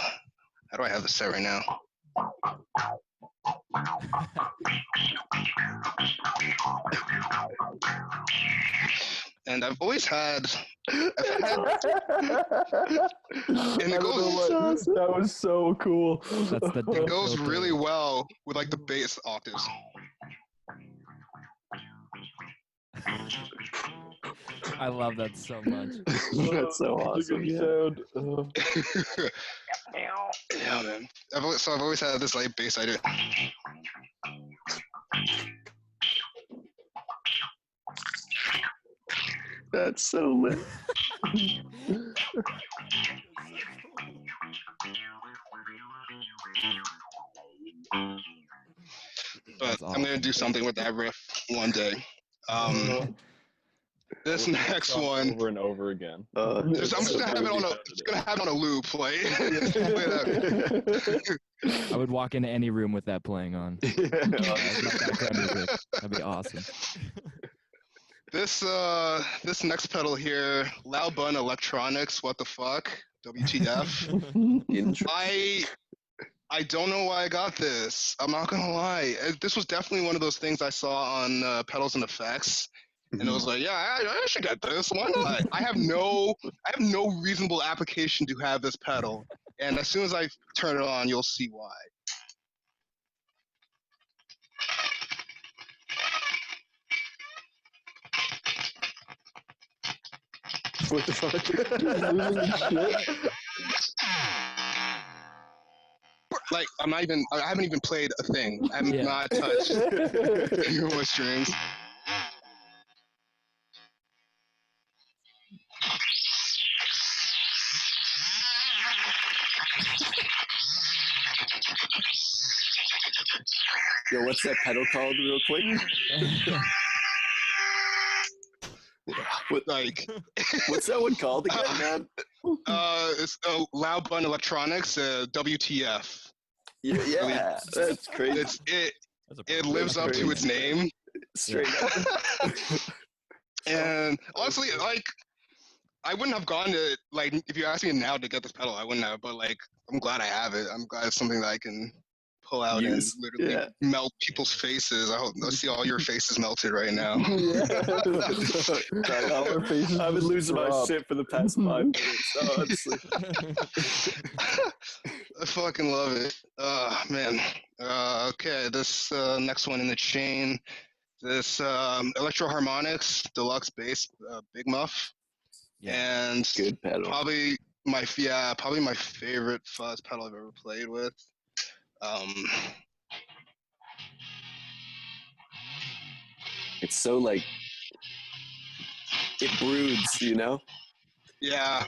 do I have this set right now? And I've always had and it goes that was so cool. That's the it goes really well with like the bass octaves. I love that so much. That's so awesome. Yeah, man. I've always had this like bass idea. That's so lit. But I'm gonna do something with that riff one day. This next one over and over again. I'm just gonna have it on a loop, like. I would walk into any room with that playing on. That'd be awesome. This next pedal here, Loud Bun Electronics. What the fuck? WTF? I don't know why I got this. I'm not gonna lie. This was definitely one of those things I saw on Pedals and Effects, and it was like, yeah, I should get this. Why not? I have no reasonable application to have this pedal, and as soon as I turn it on, you'll see why. What the fuck? Like I haven't even played a thing. I have not touched any of my strings. Yo, what's that pedal called, real quick? What's that one called again, man? It's Loud Bun Electronics, WTF. Yeah, that's crazy. It lives up to its name. Straight up. And honestly, like, I wouldn't have gone to, like, if you asked me now to get this pedal, I wouldn't have, but, like, I'm glad I have it. I'm glad it's something that I can pull out and literally melt people's faces. I see all your faces melted right now. I've been losing my shit for the past 5 minutes, honestly. I fucking love it. Man. Okay, this next one in the chain, this Electro Harmonics Deluxe Bass Big Muff. Yeah. And good pedal. Probably my favorite fuzz pedal I've ever played with. It's so like it broods, you know? Yeah.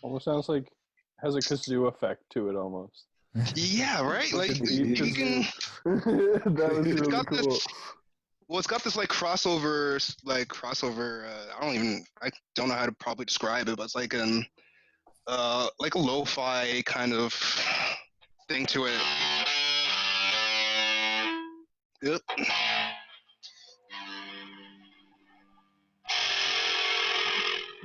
Almost sounds like has a kazoo effect to it almost. Yeah, right. Like you can. That was really cool. It's got this like crossover. I don't know how to probably describe it, but it's like like a lo-fi kind of thing to it. Yep.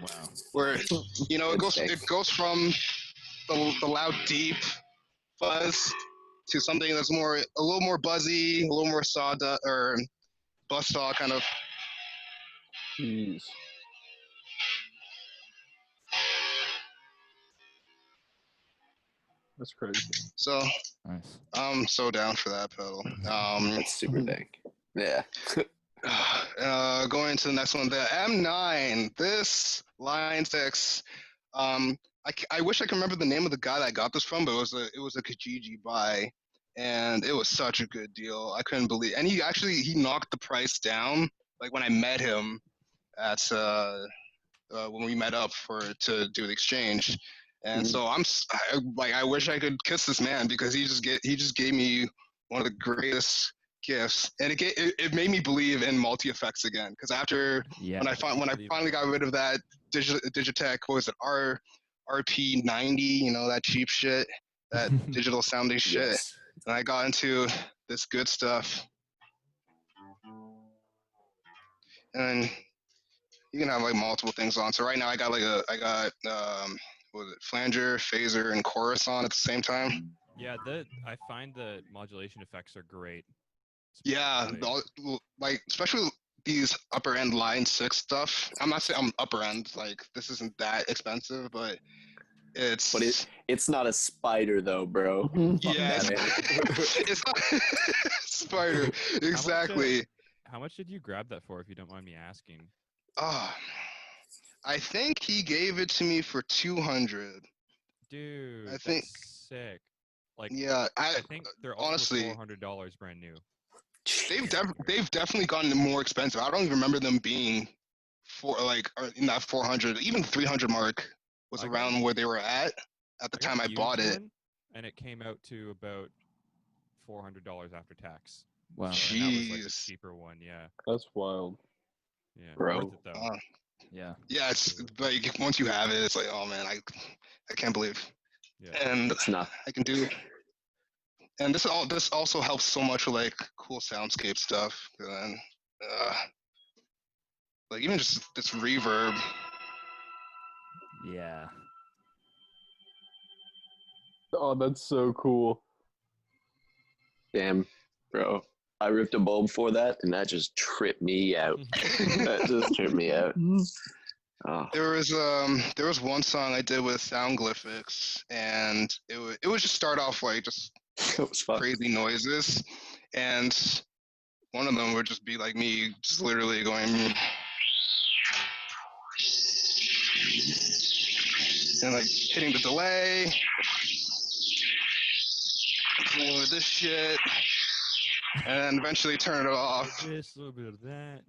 Wow. Where it Good goes from the loud deep fuzz to something that's a little more buzzy, a little more sawdust or buzzsaw kind of. Jeez. That's crazy. So Nice. I'm so down for that pedal. That's super dank. Yeah. Going to the next one, the M9. This Line 6. I wish I could remember the name of the guy that I got this from, but it was a Kijiji buy, and it was such a good deal. I couldn't believe, and he knocked the price down. Like when I met him at when we met up to do the exchange, and so I wish I could kiss this man because he just gave me one of the greatest gifts, and it made me believe in multi effects again. Because after when I finally got rid of that Digitech, what was it, RP90, that cheap shit, that digital sounding shit, Yes. and I got into this good stuff, and you can have like multiple things on. So right now I got what was it, flanger, phaser, and chorus on at the same time. Yeah, I find the modulation effects are great. Yeah, like especially these upper end Line 6 stuff. I'm not saying I'm upper end, like this isn't that expensive, but it's not a spider though, bro. Yeah, it's not spider. Exactly. How much did you grab that for, if you don't mind me asking? I think he gave it to me for 200. Dude, I think that's sick. Like, yeah, I think they're also honestly $400 brand new. They've definitely gotten more expensive. I don't even remember them being in that 400, even 300 mark was around where they were at the time I bought it. And it came out to about $400 after tax. Wow. So, and that was like the cheaper one, yeah. That's wild. Yeah, bro. Worth it though. Yeah. Yeah, it's like once you have it, it's like, oh man, I can't believe. Yeah. And it's not. I can do. And this also helps so much with like cool soundscape stuff. And like even just this reverb. Yeah. Oh, that's so cool. Damn, bro. I ripped a bulb for that, and that just tripped me out. That just tripped me out. Oh. There was one song I did with Soundglyphics, and it was just start off like just crazy noises, and one of them would just be like me just literally going and like hitting the delay, playing with this shit, and then eventually turn it off. This, a little bit of that.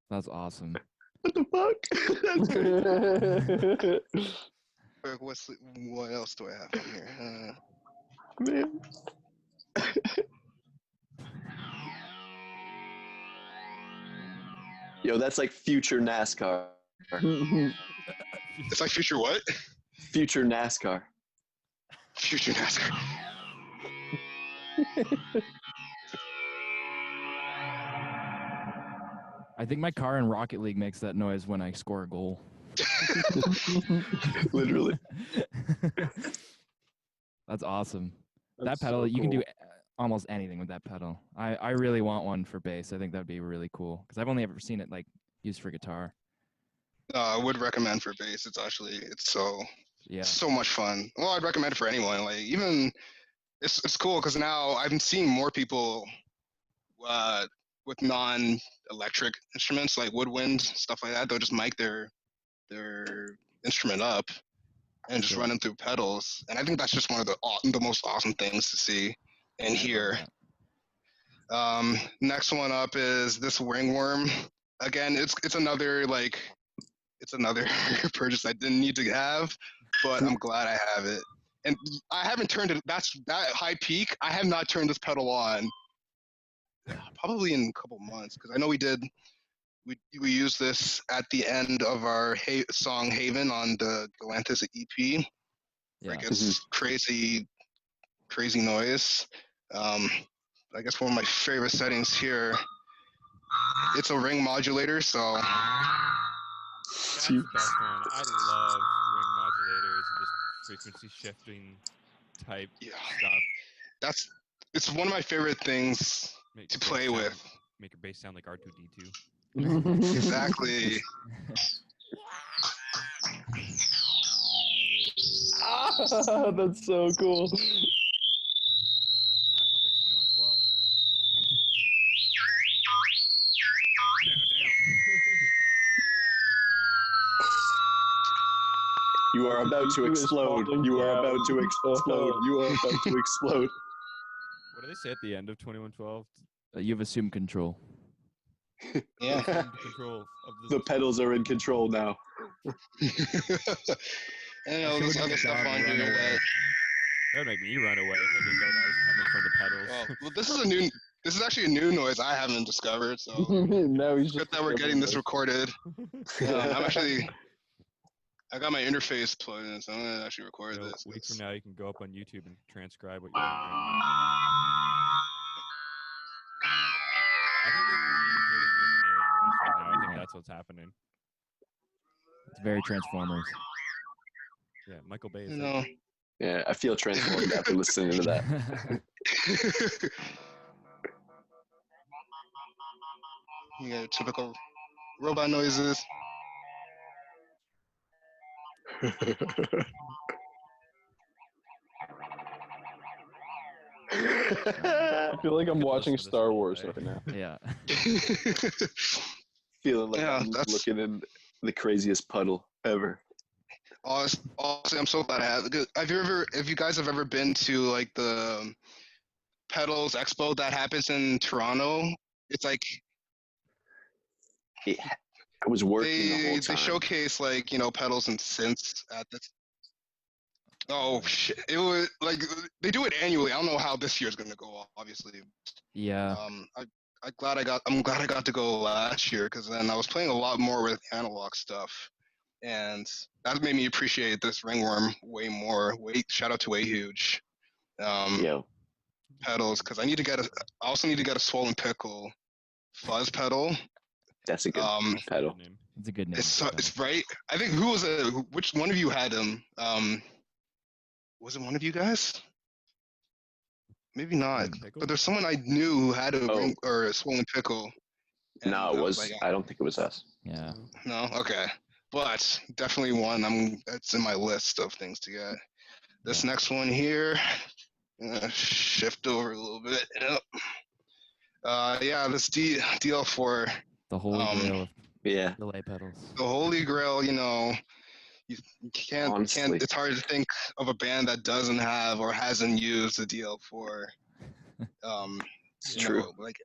That's awesome. What the fuck? What else do I have on here? Man. Yo, that's like future NASCAR. It's like future what? Future NASCAR. Future NASCAR. I think my car in Rocket League makes that noise when I score a goal. Literally. That's awesome. That's that pedal, so you can do cool. almost anything with that pedal. I really want one for bass. I think that'd be really cool because I've only ever seen it like used for guitar. I would recommend for bass. It's so much fun. Well, I'd recommend it for anyone. Like even it's cool because now I'm seeing more people with non-electric instruments like woodwind stuff like that. They'll just mic their instrument up and just run them through pedals. And I think that's just one of the most awesome things to see and hear. Next one up is this ringworm. Again, it's another purchase I didn't need to have, but I'm glad I have it. And I haven't turned it. That high peak. I have not turned this pedal on probably in a couple months because I know we used this at the end of our song Haven on the Galantis EP. Yeah. Like it's crazy noise. I guess one of my favorite settings here. It's a ring modulator, so That's the best one. I love ring modulators and just frequency shifting type stuff. It's one of my favorite things to play with. Make your bass sound like R2D2. Exactly. That's so cool. That sounds like 2112. You are about to explode. You are about to explode. You are about to explode. What do they say at the end of 2112? You've assumed control. Yeah. Control of The pedals are in control now. And there's other stuff on here that would make me run away if I didn't know that was coming from the pedals. well, this is actually a new noise I haven't discovered, so No, he's good that we're getting this recorded. I got my interface plugged in, so I'm gonna actually record this. Weeks from now, you can go up on YouTube and transcribe what you're hearing. I think you're communicating with an alien race right now. I think that's what's happening. It's very Transformers. Yeah, Michael Bay is Yeah, I feel transformed after listening to that. You got typical robot noises. I feel like I'm watching Star Wars right now. Yeah. Feeling like I'm looking in the craziest puddle ever. Honestly, I'm so glad I have. If you guys have ever been to like the Pedals Expo that happens in Toronto, it's like I was working the whole time. They showcase like pedals and synths at this. Oh shit! It was like they do it annually. I don't know how this year's gonna go. Obviously. Yeah. I'm glad I got to go last year because then I was playing a lot more with analog stuff, and that made me appreciate this ringworm way more. Shout out to Way Huge. Pedals because I also need to get a Swollen Pickle fuzz pedal. That's a good pedal. It's a good name. It's right. I think which one of you had him? Was it one of you guys? Maybe not. But there's someone I knew who had a ring or a Swollen Pickle. No, it was. I don't think it was us. Yeah. No. Okay. But definitely one. That's in my list of things to get. This next one here. Shift over a little bit. Yep. This DL4. The holy grail of delay pedals. The holy grail, you can't. It's hard to think of a band that doesn't have or hasn't used a DL4. It's true. Like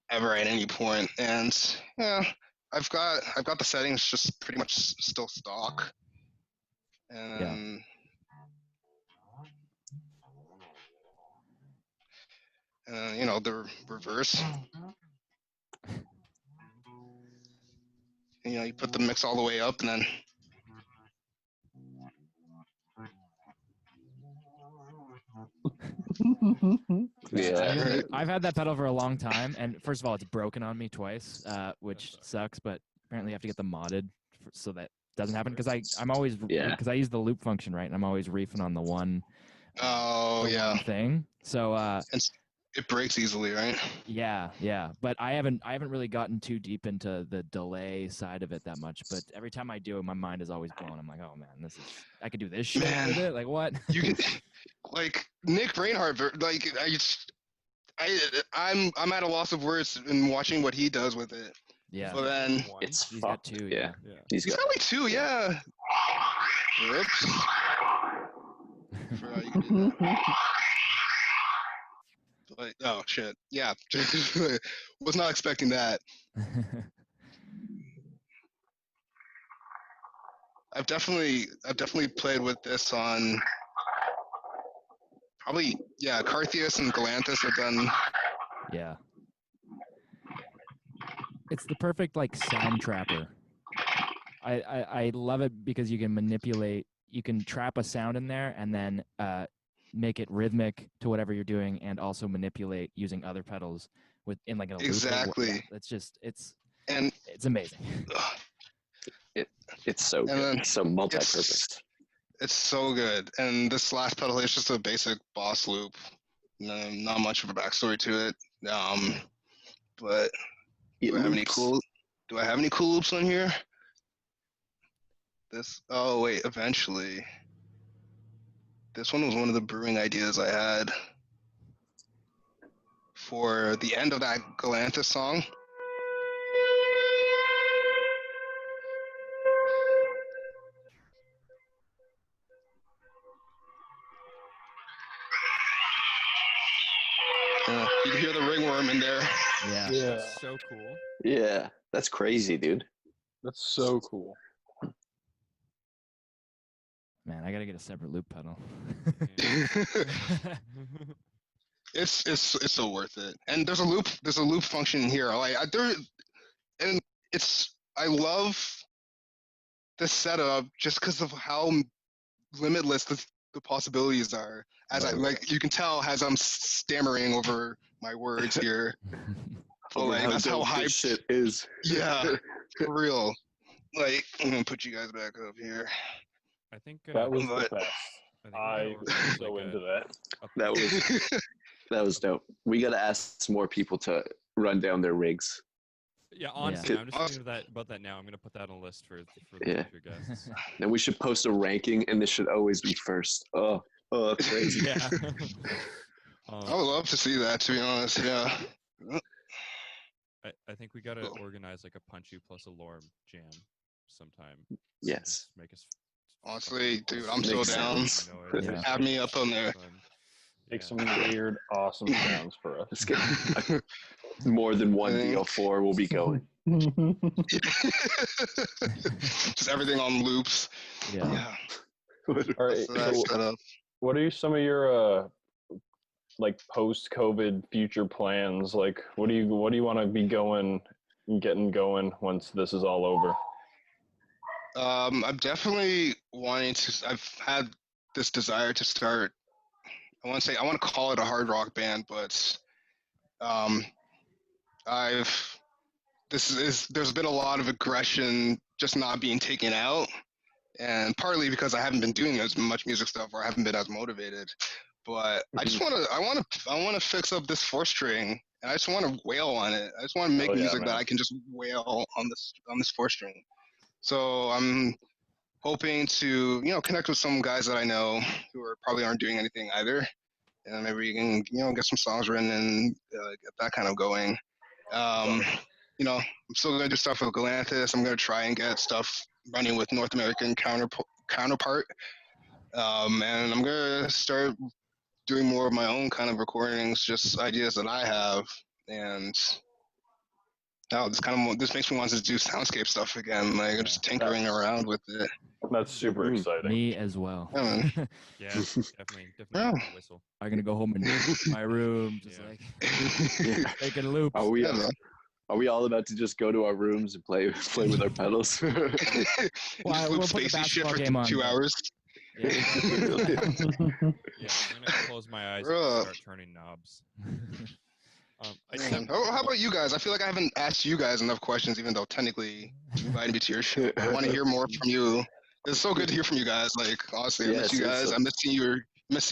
ever at any point, and I've got the settings just pretty much still stock, and the reverse. You put the mix all the way up, and then. Yeah. I've had that pedal for a long time, and first of all, it's broken on me twice, which sucks. But apparently, you have to get them modded so that doesn't happen. Because I'm always because I use the loop function, right, and I'm always reefing on the one. One thing. So. It breaks easily, right? Yeah. But I haven't really gotten too deep into the delay side of it that much. But every time I do, my mind is always blown. I'm like, oh man, I could do this shit with it. Like what? You can, like Nick Reinhardt. Like I'm at a loss of words in watching what he does with it. Yeah. But then he's got two. Yeah. He's got like two. Yeah. Whoops. Forgot you could do that. Like, oh shit! Yeah, was not expecting that. I've definitely played with this on probably Carthius and Galanthus have done. Yeah, it's the perfect like sound trapper. I love it because you can trap a sound in there and then make it rhythmic to whatever you're doing, and also manipulate using other pedals in like a loop. Exactly. It's And it's amazing. It's so good. It's so multi-purpose. It's so good. And this last pedal is just a basic boss loop. Not much of a backstory to it. But do I have any cool loops on here? Eventually. This one was one of the brewing ideas I had for the end of that Galantis song. You can hear the ringworm in there. Yeah. That's so cool. Yeah, that's crazy, dude. That's so cool. Man, I gotta get a separate loop pedal. It's so worth it. And there's a loop function here. I love the setup just because of how limitless the possibilities are. You can tell as I'm stammering over my words here. But that's how hype shit is. Yeah, for real. I'm gonna put you guys back up here. I think that was the best. I was so into that. That was dope. We gotta ask some more people to run down their rigs. Yeah, honestly, I'm just thinking about that now. I'm gonna put that on a list for the future guests. Then we should post a ranking, and this should always be first. Oh, crazy. Yeah. I would love to see that. To be honest, yeah. I think we gotta organize like a Punchu plus Elorm jam sometime. Yes. Make us. Honestly, dude, I'm so down. Have me up on there. Make some weird, awesome sounds for us. Let's get more than one DL4 will be going. Just everything on loops. Yeah. All right. So what are some of your post-COVID future plans? Like, what do you want to be getting going once this is all over? I'm definitely wanting to. I've had this desire to start. I want to call it a hard rock band, but there's been a lot of aggression just not being taken out, and partly because I haven't been doing as much music stuff or I haven't been as motivated. But I want to fix up this 4-string, and I just want to wail on it. I just want to make music that I can just wail on this 4-string. So I'm hoping to connect with some guys that I know who probably aren't doing anything either, and maybe you can get some songs written and get that kind of going. I'm still gonna do stuff with Galantis. I'm gonna try and get stuff running with North American counterpart, and I'm gonna start doing more of my own kind of recordings, just ideas that I have, and this makes me want to do soundscape stuff again, just tinkering around with it. That's super exciting. Me as well. Yeah, definitely whistle. I'm gonna go home and my room, just making loops. Are we all about to just go to our rooms and play with our pedals? Well, we'll put the basketball game on 2 hours. Yeah, I'm gonna close my eyes and start turning knobs. How about you guys? I feel like I haven't asked you guys enough questions, even though technically you invited me to your show. I want to hear more from you. It's so good to hear from you guys. Honestly, I miss you guys. I'm missing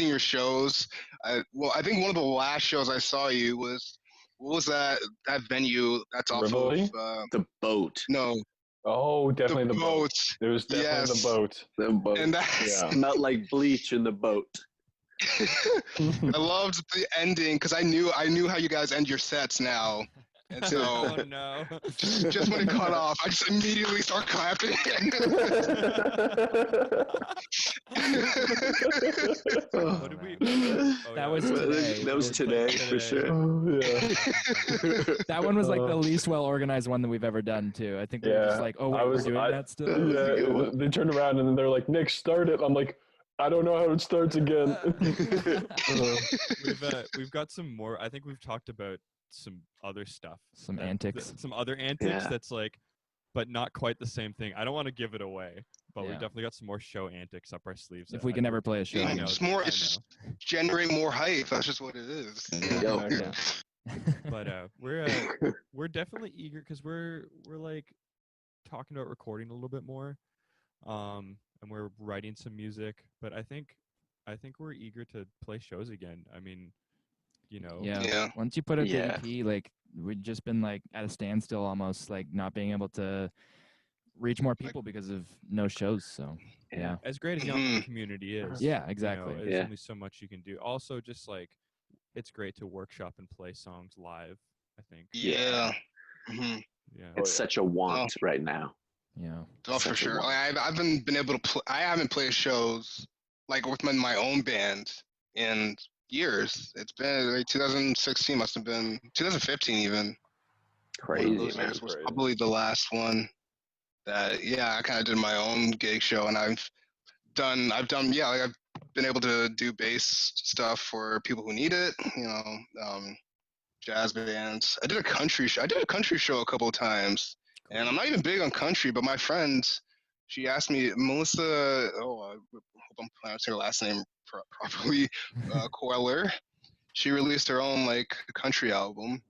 your shows. I think one of the last shows I saw you was, what was that venue that's off Rivoli? of The Boat. No. Oh, definitely the boat. It was definitely the boat. The boat. And that's smelled like bleach in the boat. I loved the ending because I knew how you guys end your sets now, and so oh no! just when it cut off, I just immediately start clapping. What did we? That was today. That was today for sure. Oh, yeah. That one was like the least well organized one that we've ever done too. I think we were just like, oh, we're doing that still. Yeah, they turned around and they're like, Nick, start it. I'm like, I don't know how it starts again. We've got some more. I think we've talked about some other stuff, antics, some other antics. That's but not quite the same thing. I don't want to give it away, But we Yeah. definitely got some more show antics up our sleeves. If we can ever play a show. Yeah, I know, it's more. I It's just know. generating more hype. That's just what it is. Yo. Yeah. But we're definitely eager because we're like talking about recording a little bit more, and we're writing some music. But I think we're eager to play shows again. I mean, Yeah. Yeah. Once you put out Yeah. the EP, like we've just been like at a standstill almost, like not being able to reach more people because of no shows. So yeah. as great as the online community is, Yeah, exactly. there's Yeah. only so much you can do. Also, just like it's great to workshop and play songs live. I think. Yeah. hmm Yeah. It's such a want right now. Yeah. Oh, for Such a sure. want. I haven't been able to. I haven't played shows like with my own band in years. It's been like 2016, must have been 2015 even. One of Crazy, those man. years was Crazy. probably the last one that I kind of did my own gig show, and I've done like I've been able to do bass stuff for people who need it. Jazz bands. I did a country show. I did a country show a couple of times. And I'm not even big on country, but my friend, she asked me, Melissa, I hope I'm pronouncing her last name properly, Coiler. She released her own like country album,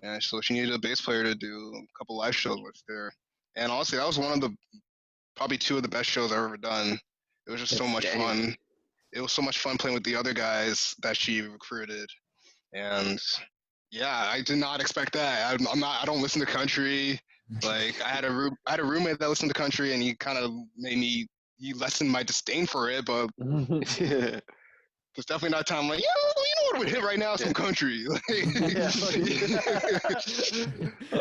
and so she needed a bass player to do a couple live shows with her. And honestly, that was one of the probably two of the best shows I've ever done. It was just so much fun. It was so much fun playing with the other guys that she recruited, and yeah, I did not expect that. I'm not. I don't listen to country. Like I had a roommate that listened to country, and he kind of he lessened my disdain for it. But Yeah. there's definitely not time. Like, you know what would hit right now? Some country. Oh,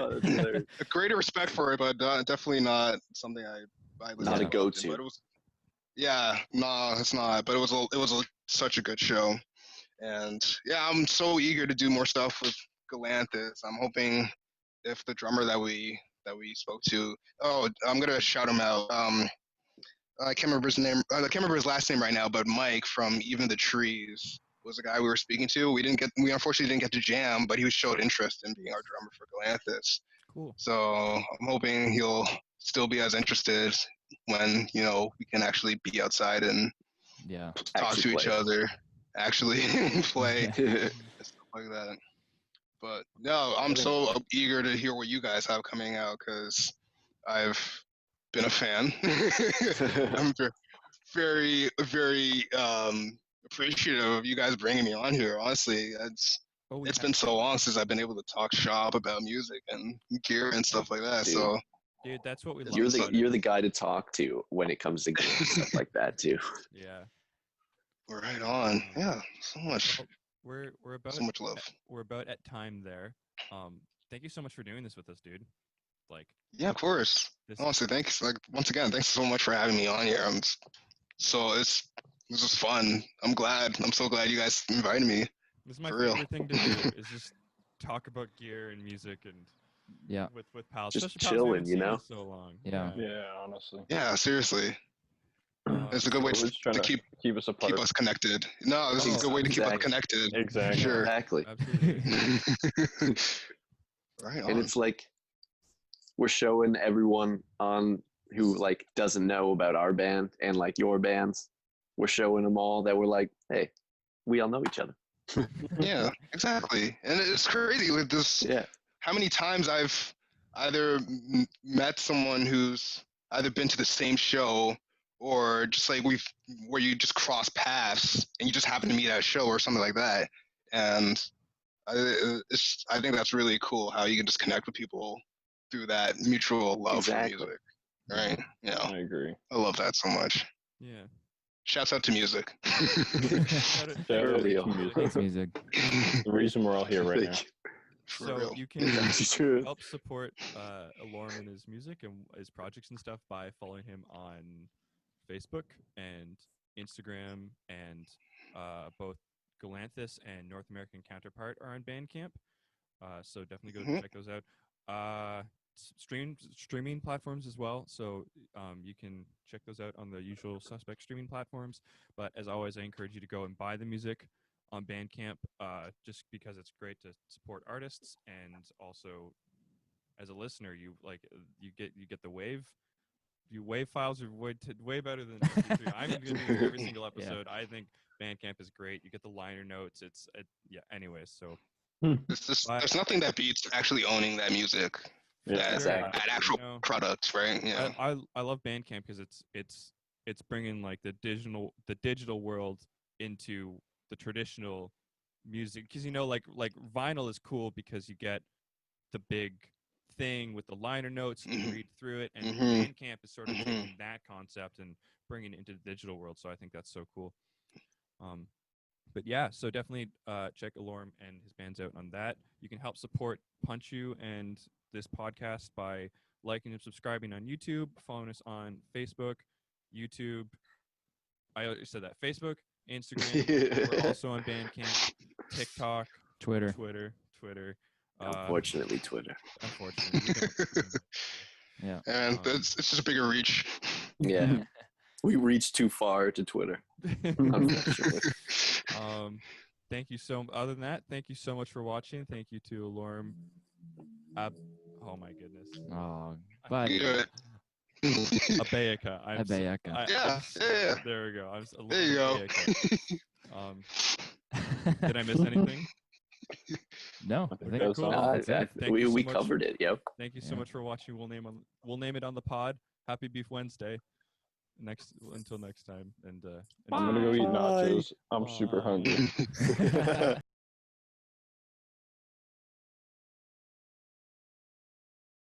that's hilarious. A greater respect for it, but definitely not something I listen Not to a often, go-to. But it was, yeah, no, it's not. But it was such a good show, and yeah, I'm so eager to do more stuff with Galanthus. I'm hoping if the drummer that we spoke to, I'm gonna shout him out. I can't remember his name. I can't remember his last name right now, but Mike from Even the Trees was the guy we were speaking to. We unfortunately didn't get to jam, but he showed interest in being our drummer for Galanthus. Cool. So I'm hoping he'll still be as interested when we can actually be outside and Yeah. talk to each other, actually play Yeah. and stuff like that. But no, I'm so eager to hear what you guys have coming out because I've been a fan. I'm very, very appreciative of you guys bringing me on here. Honestly, it's been so long since I've been able to talk shop about music and gear and stuff like that. Dude. So Dude, that's what we love. You're the guy to talk to when it comes to games and stuff like that too. Yeah. we're right on. Yeah, so much, Well, we're about so much love. we're about at time there. Thank you so much for doing this with us, dude. Like, Yeah, of course. Honestly, thanks. Like once again, thanks so much for having me on here. This is fun. I'm so glad you guys invited me. This is my For real. favorite thing to do is just talk about gear and music and Yeah. with pals. Just Especially pals we haven't chilling, seen in so long. Yeah. Yeah, honestly. Yeah, seriously. It's a good way We're just trying to keep us apart. us connected. No, this is a good way to keep us connected. Exactly. Sure. Exactly. Absolutely. Right on. And it's like we're showing everyone on who like doesn't know about our band and like your bands. We're showing them all that we're like, hey, we all know each other. Yeah, exactly. And it's crazy with this. Yeah. How many times I've either met someone who's either been to the same show or just like where you just cross paths and you just happen to meet at a show or something like that. And I think that's really cool how you can just connect with people through that mutual love for music. Right? Yeah. I agree. I love that so much. Yeah. Shouts out to music. Shout out For to real. music. Thanks, music. The reason we're all here right now. For So real. you can That's true. help support Elorm and his music and his projects and stuff by following him on Facebook and Instagram, and both Galanthus and North American Counterpart are on Bandcamp. So definitely go check those out. Streaming platforms as well. So you can check those out on the usual suspect streaming platforms. But as always, I encourage you to go and buy the music on Bandcamp, just because it's great to support artists, and also as a listener, you get the wave WAV files are way better than MP3. I'm going to do every single episode. I think Bandcamp is great. You get the liner notes. Anyways, so. There's nothing that beats actually owning that music. Yeah, That actual product, right? Yeah. I love Bandcamp because it's bringing like the digital world into the traditional music, because like vinyl is cool because you get the big thing with the liner notes, you can read through it, and Bandcamp is sort of taking that concept and bringing it into the digital world. So I think that's so cool. But yeah, so definitely check Elorm and his bands out on that. You can help support Punchu and this podcast by liking and subscribing on YouTube, following us on Facebook, YouTube. I already said that. Facebook, Instagram. We're also on Bandcamp, TikTok, Twitter. Unfortunately, Twitter. Unfortunately. Yeah. And it's just a bigger reach. Yeah. We reached too far to Twitter, unfortunately. Thank you other than that, thank you so much for watching. Thank you to Elorm. Oh my goodness. Oh, but Agbeyaka. Agbeyaka. Yeah. There we go. There you go. Did I miss anything? No, I think I think that's that's it. We covered it. Yep. Thank you so much for watching. We'll name it on the pod. Happy Beef Wednesday. Until next time, and I'm gonna go eat nachos. I'm super hungry.